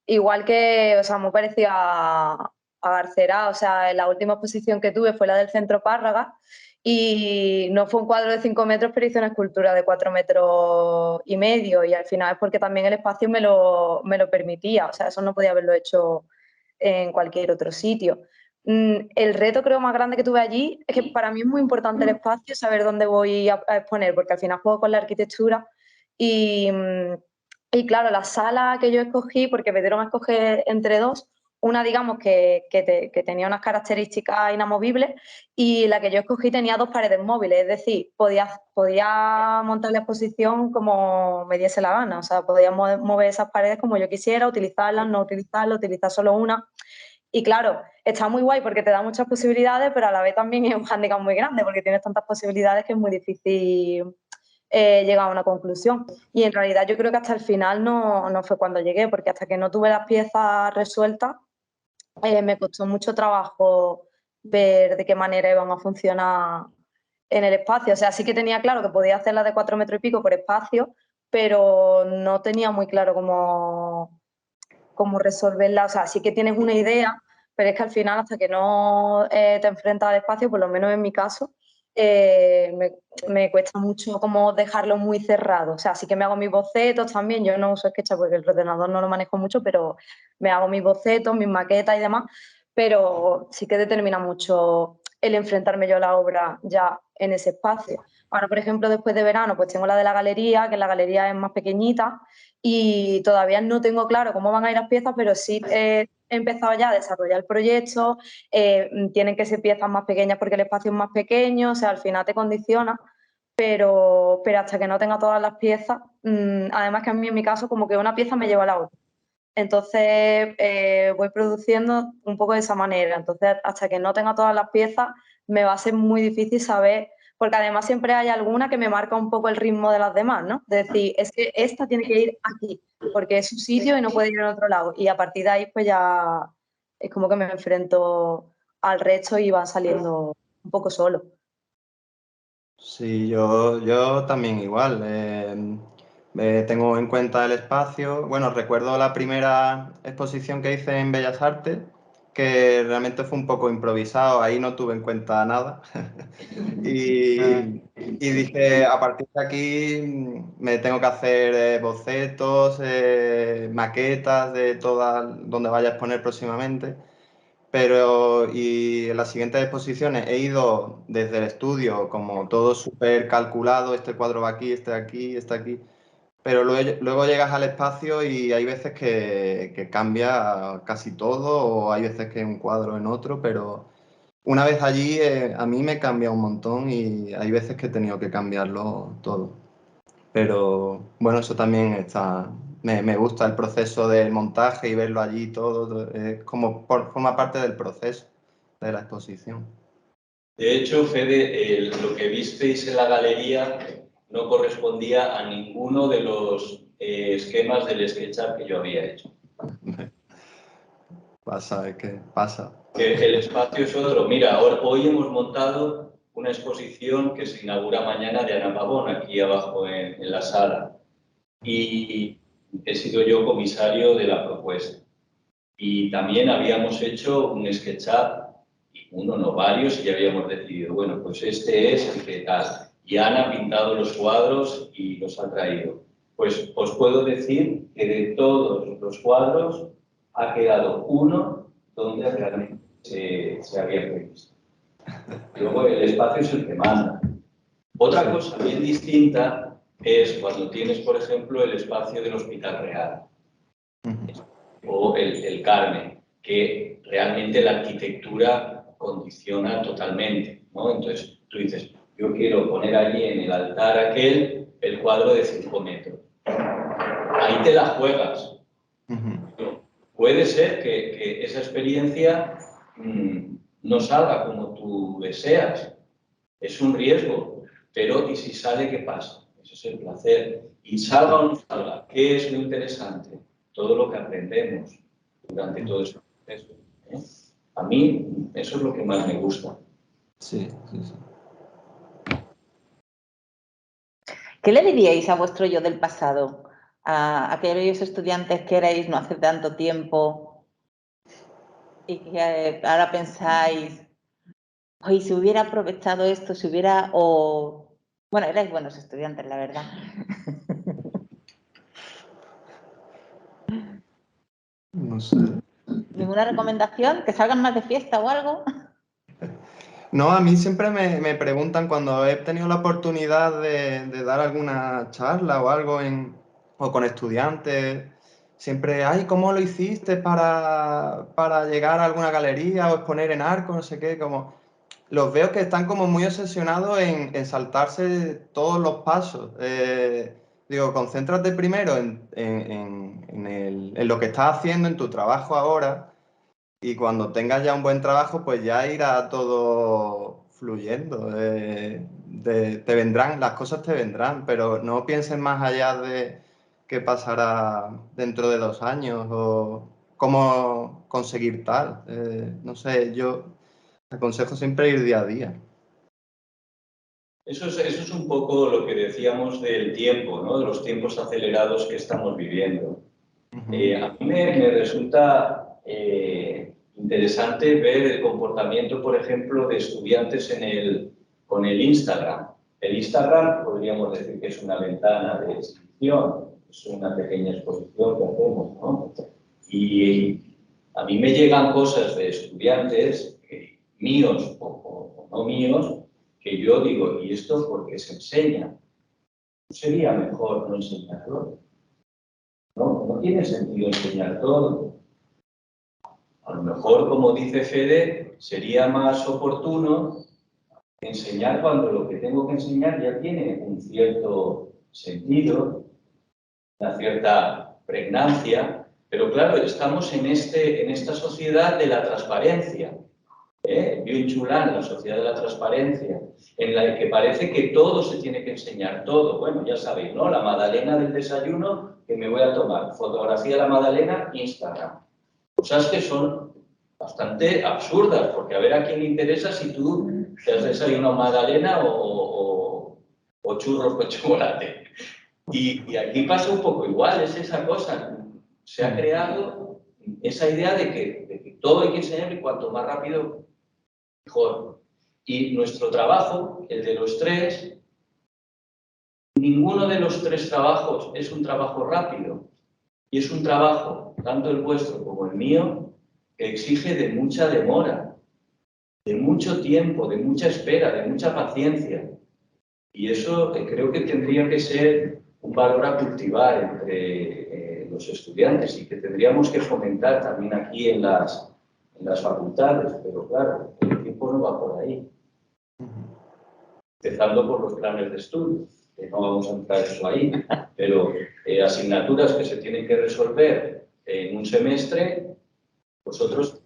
igual que, o sea, muy parecido a Garcera, o sea, la última exposición que tuve fue la del Centro Párraga y no fue un cuadro de 5 metros, pero hice una escultura de 4,5 metros y al final es porque también el espacio me lo permitía, o sea, eso no podía haberlo hecho en cualquier otro sitio. El reto creo más grande que tuve allí es que para mí es muy importante el espacio, saber dónde voy a exponer, porque al final juego con la arquitectura y claro, la sala que yo escogí, porque me dieron a escoger entre dos, una digamos que tenía unas características inamovibles y la que yo escogí tenía 2 paredes móviles, es decir, podía montar la exposición como me diese la gana, o sea, podía mover esas paredes como yo quisiera, utilizarlas, no utilizarlas, utilizar solo una. Y claro, está muy guay porque te da muchas posibilidades, pero a la vez también es un hándicap muy grande porque tienes tantas posibilidades que es muy difícil llegar a una conclusión. Y en realidad yo creo que hasta el final no fue cuando llegué, porque hasta que no tuve las piezas resueltas, me costó mucho trabajo ver de qué manera iban a funcionar en el espacio. O sea, sí que tenía claro que podía hacerlas de 4 metros y pico por espacio, pero no tenía muy claro cómo resolverla. O sea, sí que tienes una idea, pero es que al final, hasta que no te enfrentas al espacio, por lo menos en mi caso, me cuesta mucho como dejarlo muy cerrado. O sea, sí que me hago mis bocetos también. Yo no uso SketchUp porque el ordenador no lo manejo mucho, pero me hago mis bocetos, mis maquetas y demás. Pero sí que determina mucho el enfrentarme yo a la obra ya en ese espacio. Ahora, por ejemplo, después de verano, pues tengo la de la galería, que la galería es más pequeñita y todavía no tengo claro cómo van a ir las piezas, pero sí he empezado ya a desarrollar el proyecto. Tienen que ser piezas más pequeñas porque el espacio es más pequeño, o sea, al final te condiciona, pero hasta que no tenga todas las piezas, además que a mí en mi caso como que una pieza me lleva a la otra. Entonces voy produciendo un poco de esa manera. Entonces, hasta que no tenga todas las piezas, me va a ser muy difícil saber, porque además siempre hay alguna que me marca un poco el ritmo de las demás, ¿no? De decir, es que esta tiene que ir aquí, porque es su sitio y no puede ir en otro lado. Y a partir de ahí, pues ya es como que me enfrento al resto y van saliendo un poco solo. Sí, yo también igual. Tengo en cuenta el espacio. Bueno, recuerdo la primera exposición que hice en Bellas Artes, que realmente fue un poco improvisado, ahí no tuve en cuenta nada. Y dije, a partir de aquí me tengo que hacer bocetos, maquetas de todas donde vaya a exponer próximamente. Pero y en las siguientes exposiciones he ido desde el estudio como todo súper calculado, este cuadro va aquí, este aquí. Pero luego llegas al espacio y hay veces que cambia casi todo o hay veces que un cuadro en otro, pero una vez allí a mí me cambia un montón y hay veces que he tenido que cambiarlo todo. Pero bueno, eso también está. Me gusta el proceso del montaje y verlo allí todo. Es como forma parte del proceso de la exposición. De hecho, Fede, lo que visteis en la galería no correspondía a ninguno de los esquemas del SketchUp que yo había hecho. Pasa, es que pasa. Que el espacio es otro. Mira, hoy hemos montado una exposición que se inaugura mañana de Ana Pavón, aquí abajo en la sala. Y he sido yo comisario de la propuesta. Y también habíamos hecho un SketchUp, uno no varios, y ya habíamos decidido, bueno, pues este es el que tal. Y Ana ha pintado los cuadros y los ha traído. Pues os puedo decir que de todos los cuadros ha quedado uno donde realmente se había previsto. Luego el espacio es el que manda. Otra cosa bien distinta es cuando tienes, por ejemplo, el espacio del Hospital Real o el Carmen, que realmente la arquitectura condiciona totalmente, ¿no? Entonces tú dices, yo quiero poner allí en el altar aquel el cuadro de 5 metros. Ahí te la juegas. Puede ser que esa experiencia no salga como tú deseas. Es un riesgo, pero ¿y si sale, qué pasa? Ese es el placer. Y salga o no salga, ¿qué es lo interesante? Todo lo que aprendemos durante todo ese proceso. A mí eso es lo que más me gusta. Sí, sí, sí. ¿Qué le diríais a vuestro yo del pasado? A aquellos estudiantes que erais no hace tanto tiempo y que ahora pensáis, oye, si hubiera aprovechado esto, si hubiera, o... Bueno, erais buenos estudiantes, la verdad. No sé. ¿Ninguna recomendación? ¿Que salgan más de fiesta o algo? No, a mí siempre me preguntan cuando he tenido la oportunidad de dar alguna charla o algo o con estudiantes, siempre, ay, ¿cómo lo hiciste para llegar a alguna galería o exponer en Arco, no sé qué? Como, los veo que están como muy obsesionados en saltarse todos los pasos. Digo, concéntrate primero en lo que estás haciendo, en tu trabajo ahora. Y cuando tengas ya un buen trabajo, pues ya irá todo fluyendo. Te vendrán, las cosas te vendrán, pero no pienses más allá de qué pasará dentro de 2 años o cómo conseguir tal. No sé, yo aconsejo siempre ir día a día. Eso es un poco lo que decíamos del tiempo, ¿no? De los tiempos acelerados que estamos viviendo. A mí me resulta interesante ver el comportamiento, por ejemplo, de estudiantes con el Instagram. El Instagram podríamos decir que es una ventana de exhibición, es una pequeña exposición que hacemos, ¿no? Y a mí me llegan cosas de estudiantes, míos o no míos, que yo digo, ¿y esto por qué se enseña? ¿No sería mejor no enseñarlo? No tiene sentido enseñar todo. A lo mejor, como dice Fede, sería más oportuno enseñar cuando lo que tengo que enseñar ya tiene un cierto sentido, una cierta pregnancia, pero claro, estamos en esta sociedad de la transparencia, bien chulán, la sociedad de la transparencia, en la que parece que todo se tiene que enseñar, todo. Bueno, ya sabéis, ¿no? La magdalena del desayuno que me voy a tomar, fotografía de la magdalena, Instagram. Cosas que son bastante absurdas, porque a ver a quién le interesa si tú te has desayunado magdalena o churros con chocolate. Y aquí pasa un poco igual, es esa cosa. Se ha creado esa idea de que todo hay que enseñar y cuanto más rápido, mejor. Y nuestro trabajo, el de los tres, ninguno de los tres trabajos es un trabajo rápido. Y es un trabajo, tanto el vuestro como el mío, que exige de mucha demora, de mucho tiempo, de mucha espera, de mucha paciencia. Y eso creo que tendría que ser un valor a cultivar entre los estudiantes y que tendríamos que fomentar también aquí en las facultades. Pero claro, el tiempo no va por ahí. Empezando por los planes de estudio, que no vamos a entrar eso ahí, pero asignaturas que se tienen que resolver en un semestre, vosotros,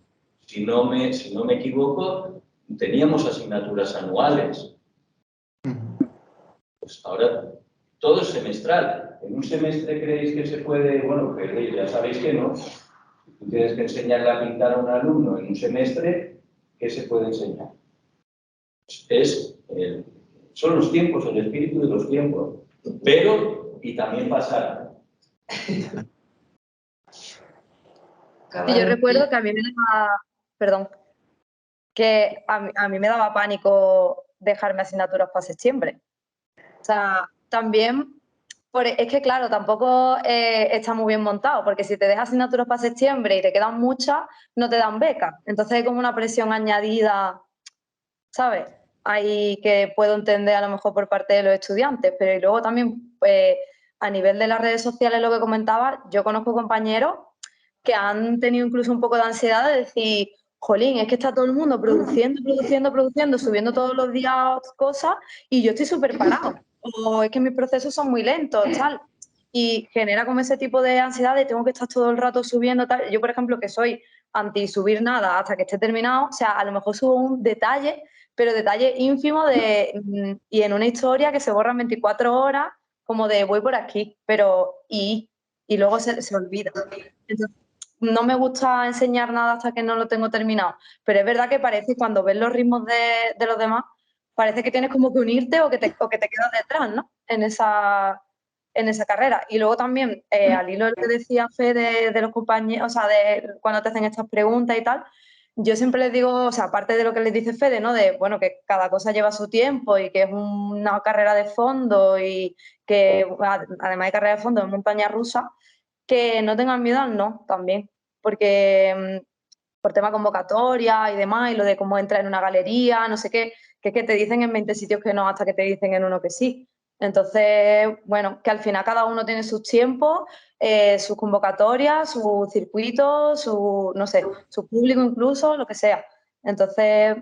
si no me equivoco, teníamos asignaturas anuales. Pues ahora todo es semestral. ¿En un semestre creéis que se puede? Bueno, pero ya sabéis que no. Si tú tienes que enseñarle a pintar a un alumno en un semestre, ¿qué se puede enseñar? Son los tiempos, el espíritu de los tiempos. Pero, y también pasar. Sí, yo recuerdo que a mí me daba, perdón, que a mí me daba pánico dejarme asignaturas para septiembre. O sea, también, es que claro, tampoco está muy bien montado, porque si te dejas asignaturas para septiembre y te quedan muchas, no te dan becas. Entonces hay como una presión añadida, ¿sabes? Ahí que puedo entender a lo mejor por parte de los estudiantes, pero y luego también a nivel de las redes sociales, lo que comentaba, yo conozco compañeros que han tenido incluso un poco de ansiedad de decir, jolín, es que está todo el mundo produciendo, subiendo todos los días cosas y yo estoy súper parado. O es que mis procesos son muy lentos, tal. Y genera como ese tipo de ansiedad de tengo que estar todo el rato subiendo, tal. Yo, por ejemplo, que soy anti subir nada hasta que esté terminado, o sea, a lo mejor subo un detalle, pero detalle ínfimo y en una historia que se borra en 24 horas, como de voy por aquí, pero y luego se olvida. Entonces, no me gusta enseñar nada hasta que no lo tengo terminado, pero es verdad que parece, cuando ves los ritmos de los demás, parece que tienes como que unirte o que te quedas detrás, ¿no? En esa carrera. Y luego también, al hilo de lo que decía Fede de los compañeros, o sea, de cuando te hacen estas preguntas y tal, yo siempre les digo, o sea, aparte de lo que les dice Fede, ¿no? De, bueno, que cada cosa lleva su tiempo y que es una carrera de fondo y que, además de carrera de fondo, es montaña rusa, que no tengan miedo al no también, porque por tema convocatoria y demás, y lo de cómo entrar en una galería, no sé qué, que es que te dicen en 20 sitios que no hasta que te dicen en uno que sí. Entonces, bueno, que al final cada uno tiene sus tiempos, sus convocatorias, sus circuitos, no sé, su público incluso, lo que sea. Entonces,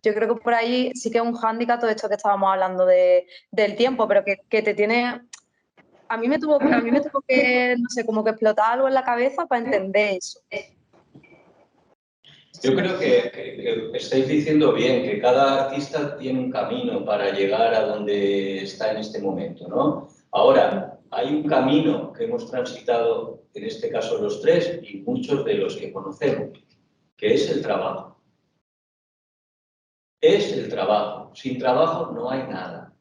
yo creo que por ahí sí que es un hándicap todo esto que estábamos hablando del tiempo, pero que te tiene... A mí me tuvo que, no sé, como que explotar algo en la cabeza para entender eso. Yo creo que estáis diciendo bien, que cada artista tiene un camino para llegar a donde está en este momento, ¿no? Ahora, hay un camino que hemos transitado, en este caso los tres, y muchos de los que conocemos, que es el trabajo. Es el trabajo. Sin trabajo no hay nada.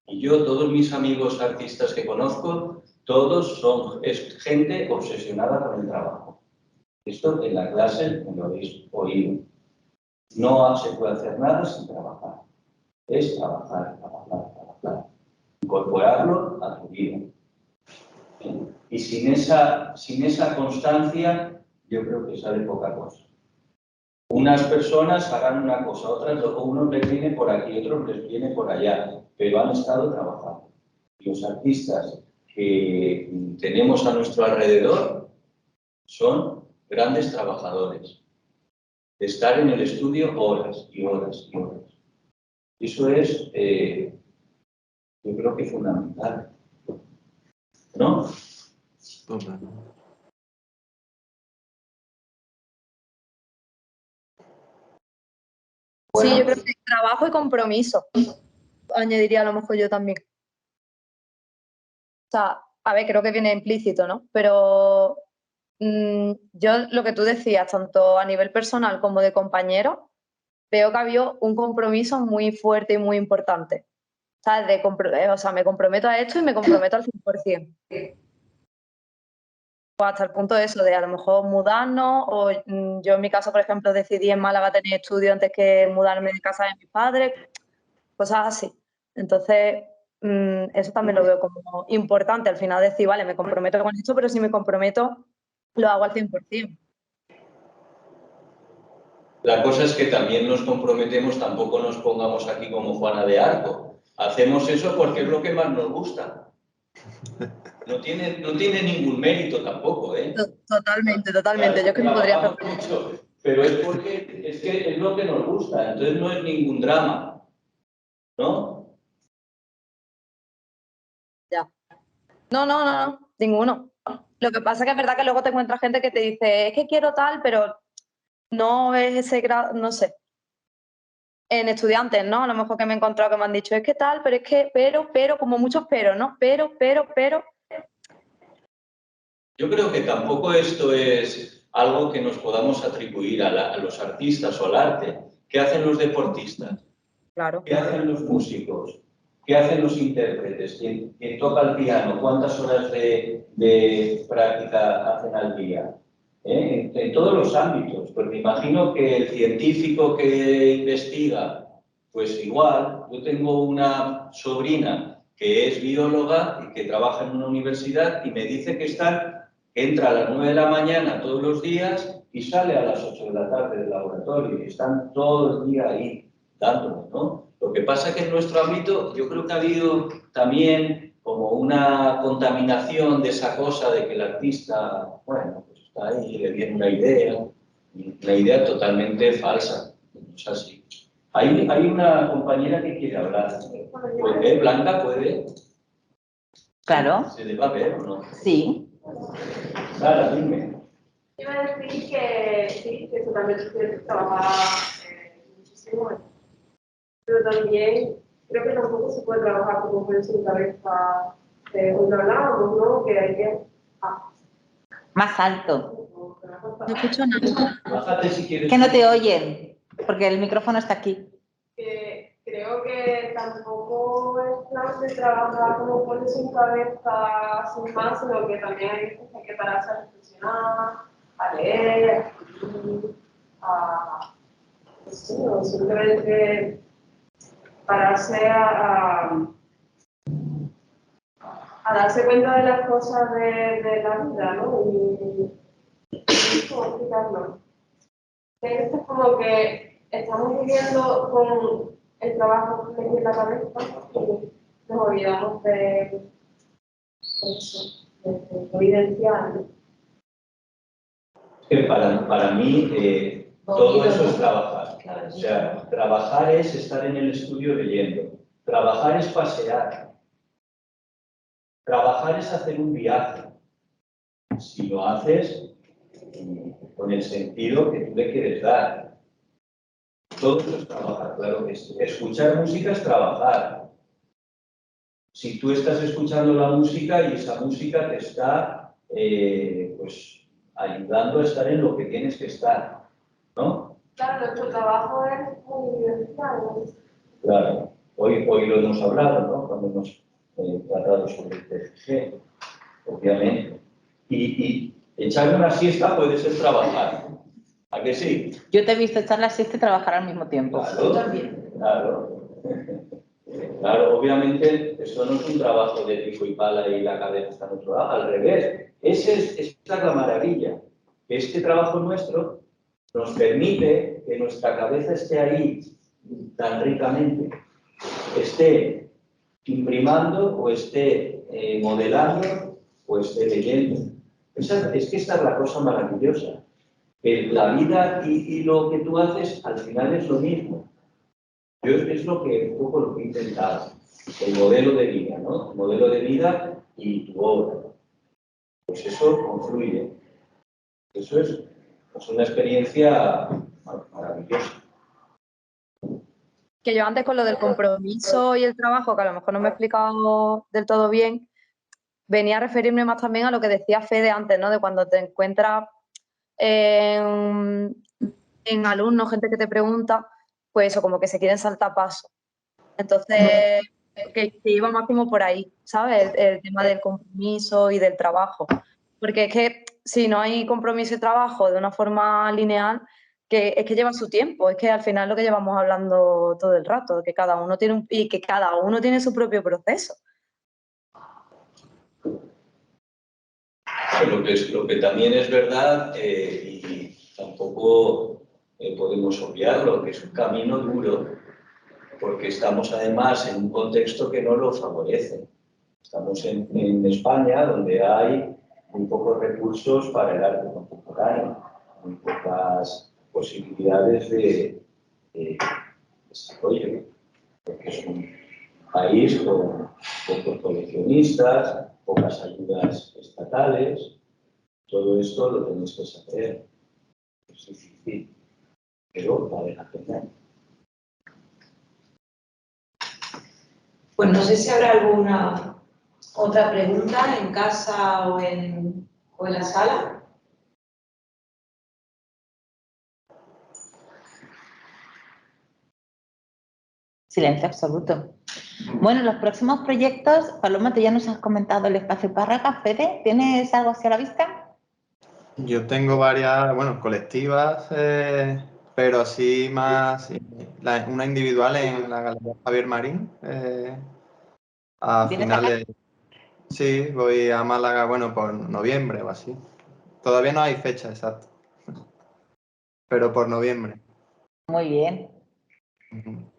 Y yo, todos mis amigos artistas que conozco, Todos es gente obsesionada con el trabajo. Esto en la clase me lo habéis oído. No se puede hacer nada sin trabajar. Es trabajar, trabajar, trabajar. Incorporarlo a tu vida. Y sin esa constancia, yo creo que sale poca cosa. Unas personas harán una cosa, otras, unos les viene por aquí, otros les viene por allá, pero han estado trabajando. Y los artistas que tenemos a nuestro alrededor son grandes trabajadores. Estar en el estudio horas y horas y horas. Eso es, yo creo que fundamental. ¿No? Total. Bueno, Sí, yo creo que trabajo y compromiso, añadiría a lo mejor yo también. O sea, a ver, creo que viene implícito, ¿no? Pero yo lo que tú decías, tanto a nivel personal como de compañero, veo que había un compromiso muy fuerte y muy importante. ¿Sabes? O sea, me comprometo a esto y me comprometo al 100%. O hasta el punto de eso, de a lo mejor mudarnos, o yo en mi caso, por ejemplo, decidí en Málaga tener estudio antes que mudarme de casa de mis padres, cosas así. Entonces, eso también lo veo como importante al final decir, vale, me comprometo con esto, pero si me comprometo, lo hago al 100%. la cosa es que también nos comprometemos, tampoco nos pongamos aquí como Juana de Arco. Hacemos eso porque es lo que más nos gusta. No tiene ningún mérito tampoco, ¿eh? Totalmente, totalmente. Yo es que no podría hacer mucho, pero es porque es que es lo que nos gusta, entonces no es ningún drama, ¿no? ya. No, ninguno. Lo que pasa es que es verdad que luego te encuentras gente que te dice, es que quiero tal, pero no es ese grado, no sé. En estudiantes, ¿no? A lo mejor que me he encontrado que me han dicho, es que tal, pero es que, pero, como muchos pero, ¿no? Pero. Yo creo que tampoco esto es algo que nos podamos atribuir a los artistas o al arte. ¿Qué hacen los deportistas? Claro. ¿Qué hacen los músicos? ¿Qué hacen los intérpretes? ¿Quién toca el piano? ¿Cuántas horas de práctica hacen al día? En todos los ámbitos. Pues me imagino que el científico que investiga, pues igual, yo tengo una sobrina que es bióloga y que trabaja en una universidad y me dice que entra a las 9 de la mañana todos los días y sale a las 8 de la tarde del laboratorio y están todo el día ahí dándole, ¿no? Lo que pasa es que en nuestro ámbito yo creo que ha habido también como una contaminación de esa cosa de que el artista, bueno, pues está ahí, le viene una idea totalmente falsa. No es así. Hay una compañera que quiere hablar. ¿Puede? Blanca, ¿puede? Claro. ¿Se le va a ver o no? Sí. Sara, dime. Iba a decir que sí, que totalmente cierto, trabajar muchísimo, pero también creo que tampoco se puede trabajar como por sin cabeza, cuando hablábamos, ¿no? Que hay que... Más alto. No escucho nada. Bájate si quieres. Que no te oyen, porque el micrófono está aquí. Que creo que tampoco es plan de trabajar como por sin cabeza, sin más, sino que también hay que pararse a reflexionar, a leer, a... Sí, o simplemente pararse a darse cuenta de las cosas de la vida, ¿no? Y ¿cómo explicarlo? Esto es como que estamos viviendo con el trabajo que tiene en la cabeza y nos olvidamos de eso, de evidenciar, ¿no? Para mí, todo eso es trabajar. O sea, trabajar es estar en el estudio leyendo. Trabajar es pasear. Trabajar es hacer un viaje. Si lo haces con el sentido que tú le quieres dar. Todo eso es trabajar, claro que sí. Escuchar música es trabajar. Si tú estás escuchando la música y esa música te está, pues, ayudando a estar en lo que tienes que estar, ¿no? Claro, nuestro trabajo es muy evidencial, ¿no? Claro, hoy lo hemos hablado, ¿no? Cuando hemos tratado sobre el TFG. obviamente. Y echar una siesta puede ser trabajar. ¿A que sí? Yo te he visto echar la siesta y trabajar al mismo tiempo. Claro, claro. Claro, obviamente eso no es un trabajo de pico y pala y la cabeza está en otro lado, al revés. Esa es la maravilla. Este trabajo nuestro nos permite que nuestra cabeza esté ahí tan ricamente, esté imprimando o esté modelando o esté leyendo. Es que esta es la cosa maravillosa. Que la vida y lo que tú haces al final es lo mismo. Yo es lo que un poco lo que he intentado. El modelo de vida, ¿no? El modelo de vida y tu obra. Pues eso confluye. Eso es una experiencia maravillosa. Que yo antes con lo del compromiso y el trabajo, que a lo mejor no me he explicado del todo bien, venía a referirme más también a lo que decía Fede antes, ¿no? De cuando te encuentras en alumnos, gente que te pregunta, pues eso, como que se quieren saltar pasos. Entonces, que iba más como por ahí, ¿sabes? El tema del compromiso y del trabajo. Porque es que si no hay compromiso y trabajo de una forma lineal, que es que lleva su tiempo, es que al final lo que llevamos hablando todo el rato, que cada uno tiene y que cada uno tiene su propio proceso. Lo que también es verdad, y tampoco podemos obviarlo, que es un camino duro, porque estamos además en un contexto que no lo favorece. Estamos en España, donde hay muy pocos recursos para el arte contemporáneo, muy pocas posibilidades de desarrollo, porque es un país con pocos coleccionistas, pocas ayudas estatales. Todo esto lo tenéis que saber. Es difícil, pero vale la pena. Pues no sé si habrá alguna otra pregunta en casa o en la sala. Silencio absoluto. Bueno, los próximos proyectos, Paloma, tú ya nos has comentado el espacio Párraga. Fede, ¿tienes algo hacia la vista? Yo tengo varias, bueno, colectivas, pero así más, una individual en la Galería Javier Marín, a ¿Vienes acá? finales, sí, voy a Málaga, bueno, por noviembre o así. Todavía no hay fecha exacta, pero por noviembre. Muy bien. Ujú.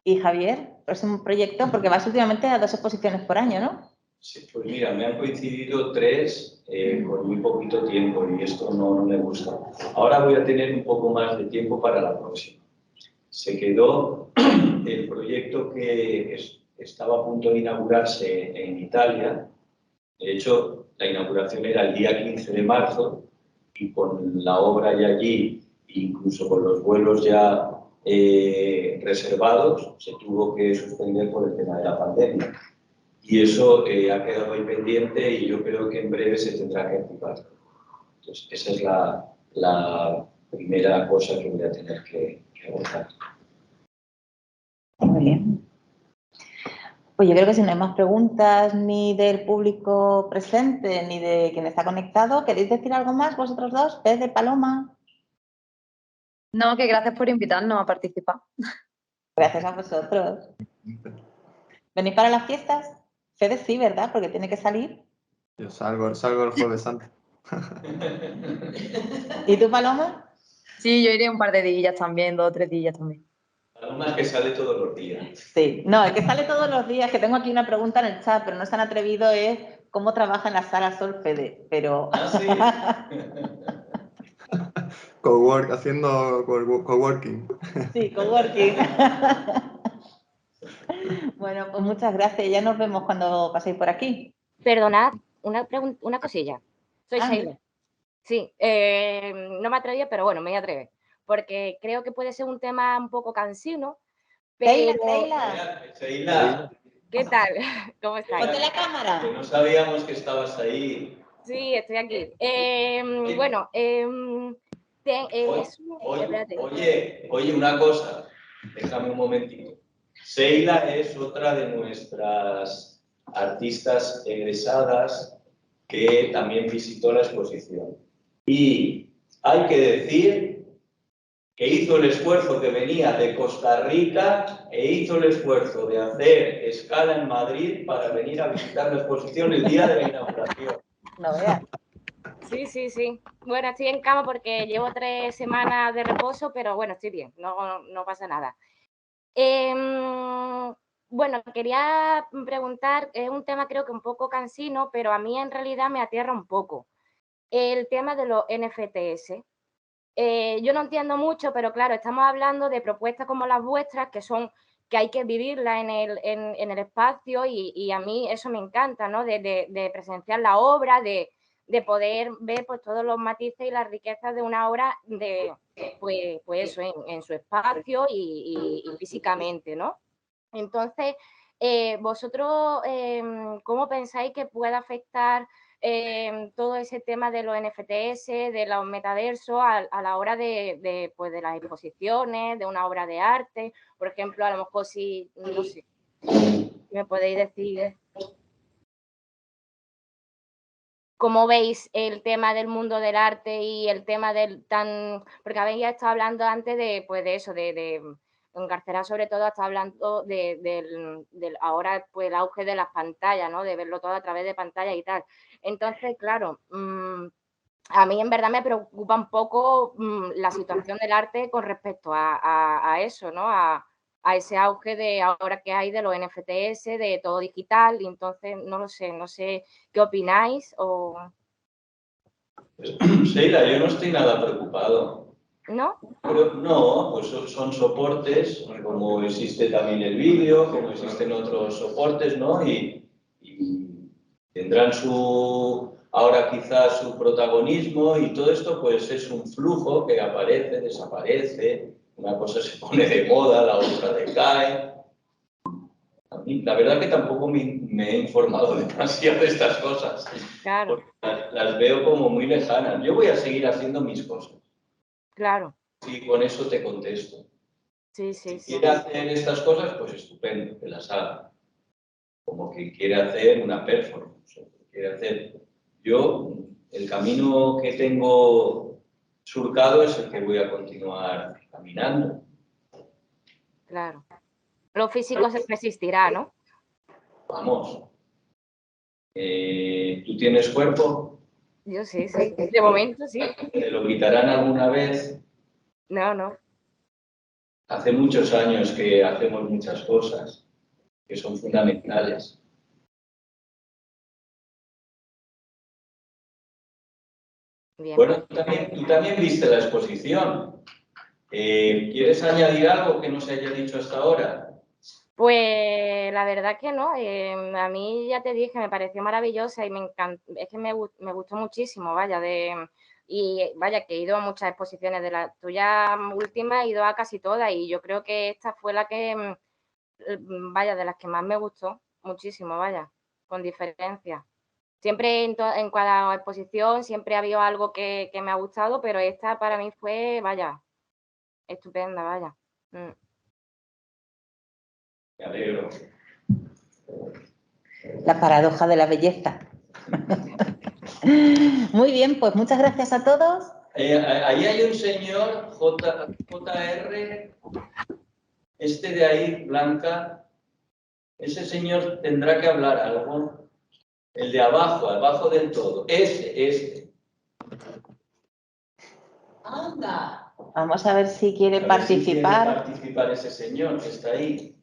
¿Y Javier, próximo proyecto? Porque vas últimamente a 2 exposiciones por año, ¿no? Sí, pues mira, me han coincidido 3 con muy poquito tiempo y esto no me gusta. Ahora voy a tener un poco más de tiempo para la próxima. Se quedó el proyecto que estaba a punto de inaugurarse en Italia. De hecho, la inauguración era el día 15 de marzo y con la obra ya allí, incluso con los vuelos ya reservados, se tuvo que suspender por el tema de la pandemia. Y eso ha quedado ahí pendiente y yo creo que en breve se tendrá que activar. Entonces, esa es la primera cosa que voy a tener que abordar. Muy bien. Pues yo creo que si no hay más preguntas ni del público presente ni de quien está conectado, ¿queréis decir algo más vosotros dos? Fede, Paloma. No, que gracias por invitarnos a participar. Gracias a vosotros. ¿Venís para las fiestas? Fede sí, ¿verdad? Porque tiene que salir. Yo salgo el Jueves Santo. ¿Y tú, Paloma? Sí, yo iré un par de días también, 2 o 3 días también. Algo más que sale todos los días. Sí. No, el que sale todos los días, que tengo aquí una pregunta en el chat, pero no se han atrevido, es cómo trabaja en la sala Sol Fede. Pero... ¿Ah, sí? Haciendo coworking. Sí, coworking. Bueno, pues muchas gracias. Ya nos vemos cuando paséis por aquí. Perdonad, una cosilla. Soy Anda. Sheila. Sí, no me atreví, pero bueno, me voy a atrever. Porque creo que puede ser un tema un poco cansino, pero... Sheila. ¿Qué tal? ¿Cómo estáis? Ponte la cámara. Que no sabíamos que estabas ahí. Sí, estoy aquí. Bueno, espérate. Oye, una cosa. Déjame un momentito. Sheila es otra de nuestras artistas egresadas que también visitó la exposición. Y hay que decir que hizo el esfuerzo, que venía de Costa Rica e hizo el esfuerzo de hacer escala en Madrid para venir a visitar la exposición el día de la inauguración. No veas. Sí, sí, sí. Bueno, estoy en cama porque llevo 3 semanas de reposo, pero bueno, estoy bien, no pasa nada. Bueno, quería preguntar, es un tema creo que un poco cansino, pero a mí en realidad me aterra un poco. El tema de los NFTs. Yo no entiendo mucho, pero claro, estamos hablando de propuestas como las vuestras, que hay que vivirlas en el espacio y a mí eso me encanta, ¿no? De presenciar la obra, de poder ver pues, todos los matices y las riquezas de una obra pues eso, en su espacio y físicamente, ¿no? Entonces, vosotros, ¿cómo pensáis que pueda afectar todo ese tema de los NFTs, de los metaversos a la hora pues, de las exposiciones, de una obra de arte? Por ejemplo, a lo mejor si, no sé, me podéis decir cómo veis el tema del mundo del arte y el tema porque habéis estado hablando antes de, pues, de eso, de Encarcerar sobre todo está hablando del ahora pues el auge de las pantallas, ¿no? De verlo todo a través de pantallas y tal. Entonces, claro, a mí en verdad me preocupa un poco la situación del arte con respecto a eso, ¿no? A ese auge de ahora que hay de los NFTs, de todo digital, y entonces no sé qué opináis o... Sheila, yo no estoy nada preocupado. ¿No? Pero no, pues son soportes, como existe también el vídeo, como existen otros soportes, ¿no? Y tendrán ahora quizás su protagonismo y todo esto pues es un flujo que aparece, desaparece, una cosa se pone de moda, la otra decae. A mí, la verdad que tampoco me he informado demasiado de estas cosas, Claro, porque las veo como muy lejanas. Yo voy a seguir haciendo mis cosas. claro. Y con eso te contesto. Sí, sí, Si sí. quiere hacer estas cosas, pues estupendo, que las haga. Como que quiere hacer una performance, o que quiere hacer. Yo, el camino que tengo surcado es el que voy a continuar caminando. Claro. Lo físico se resistirá, ¿no? Vamos. ¿Tú tienes cuerpo? Yo sí, sí. De momento sí. ¿Te lo quitarán alguna vez? No, no. Hace muchos años que hacemos muchas cosas que son fundamentales. Bien. Bueno, tú también viste la exposición. ¿Quieres añadir algo que no se haya dicho hasta ahora? Pues la verdad que no. A mí ya te dije, me pareció maravillosa y me encantó. Es que me gustó muchísimo, vaya, y vaya, que he ido a muchas exposiciones de la tuya última, he ido a casi todas y yo creo que esta fue la que, vaya, de las que más me gustó, muchísimo, vaya, con diferencia. Siempre en cada exposición siempre ha habido algo que me ha gustado, pero esta para mí fue, vaya, estupenda, vaya. Me alegro. La paradoja de la belleza. Muy bien, pues muchas gracias a todos. Ahí hay un señor, JR, este de ahí, Blanca, ese señor tendrá que hablar algo. El de abajo del todo. Este. Anda. Vamos a ver si quiere A ver si quiere participar. participar ese señor que está ahí.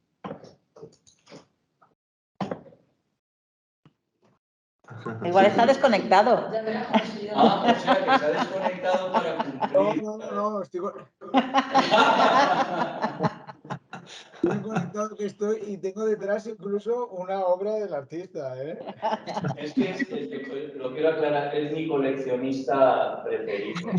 Igual está desconectado. O sea, que está desconectado para cumplir. No, estoy conectado que estoy y tengo detrás incluso una obra del artista, ¿eh? Es que lo quiero aclarar, es mi coleccionista preferido.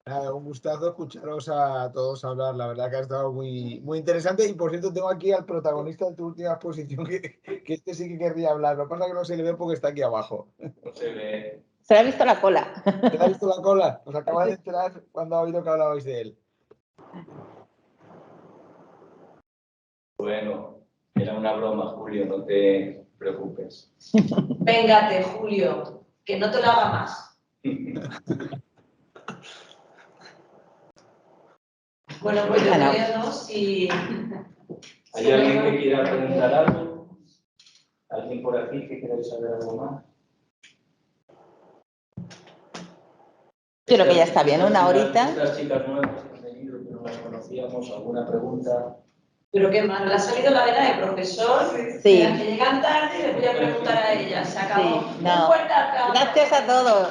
Nada, un gustazo escucharos a todos hablar, la verdad que ha estado muy, muy interesante y por cierto tengo aquí al protagonista de tu última exposición que este sí que querría hablar, lo que pasa es que no se le ve porque está aquí abajo. No se ve. Se le ha visto la cola. ¿Se le ha visto la cola? Os acaba de enterar cuando ha oído que hablabais de él. Bueno, Era una broma, Julio, no te preocupes. Véngate, Julio, que no te lo haga más. Bueno, pues yo creo, si... ¿Hay alguien que quiera preguntar algo? ¿Alguien por aquí que quiera saber algo más? Yo creo que ya está bien, una horita. Estas chicas nuevas que han venido, que no las conocíamos, ¿alguna pregunta? Pero qué mal, le ha salido la vena de profesor, Sí. de las que llegan tarde y les voy a preguntar a ellas. Se acabó. Sí, no. Un fuerte aplauso. Gracias a todos.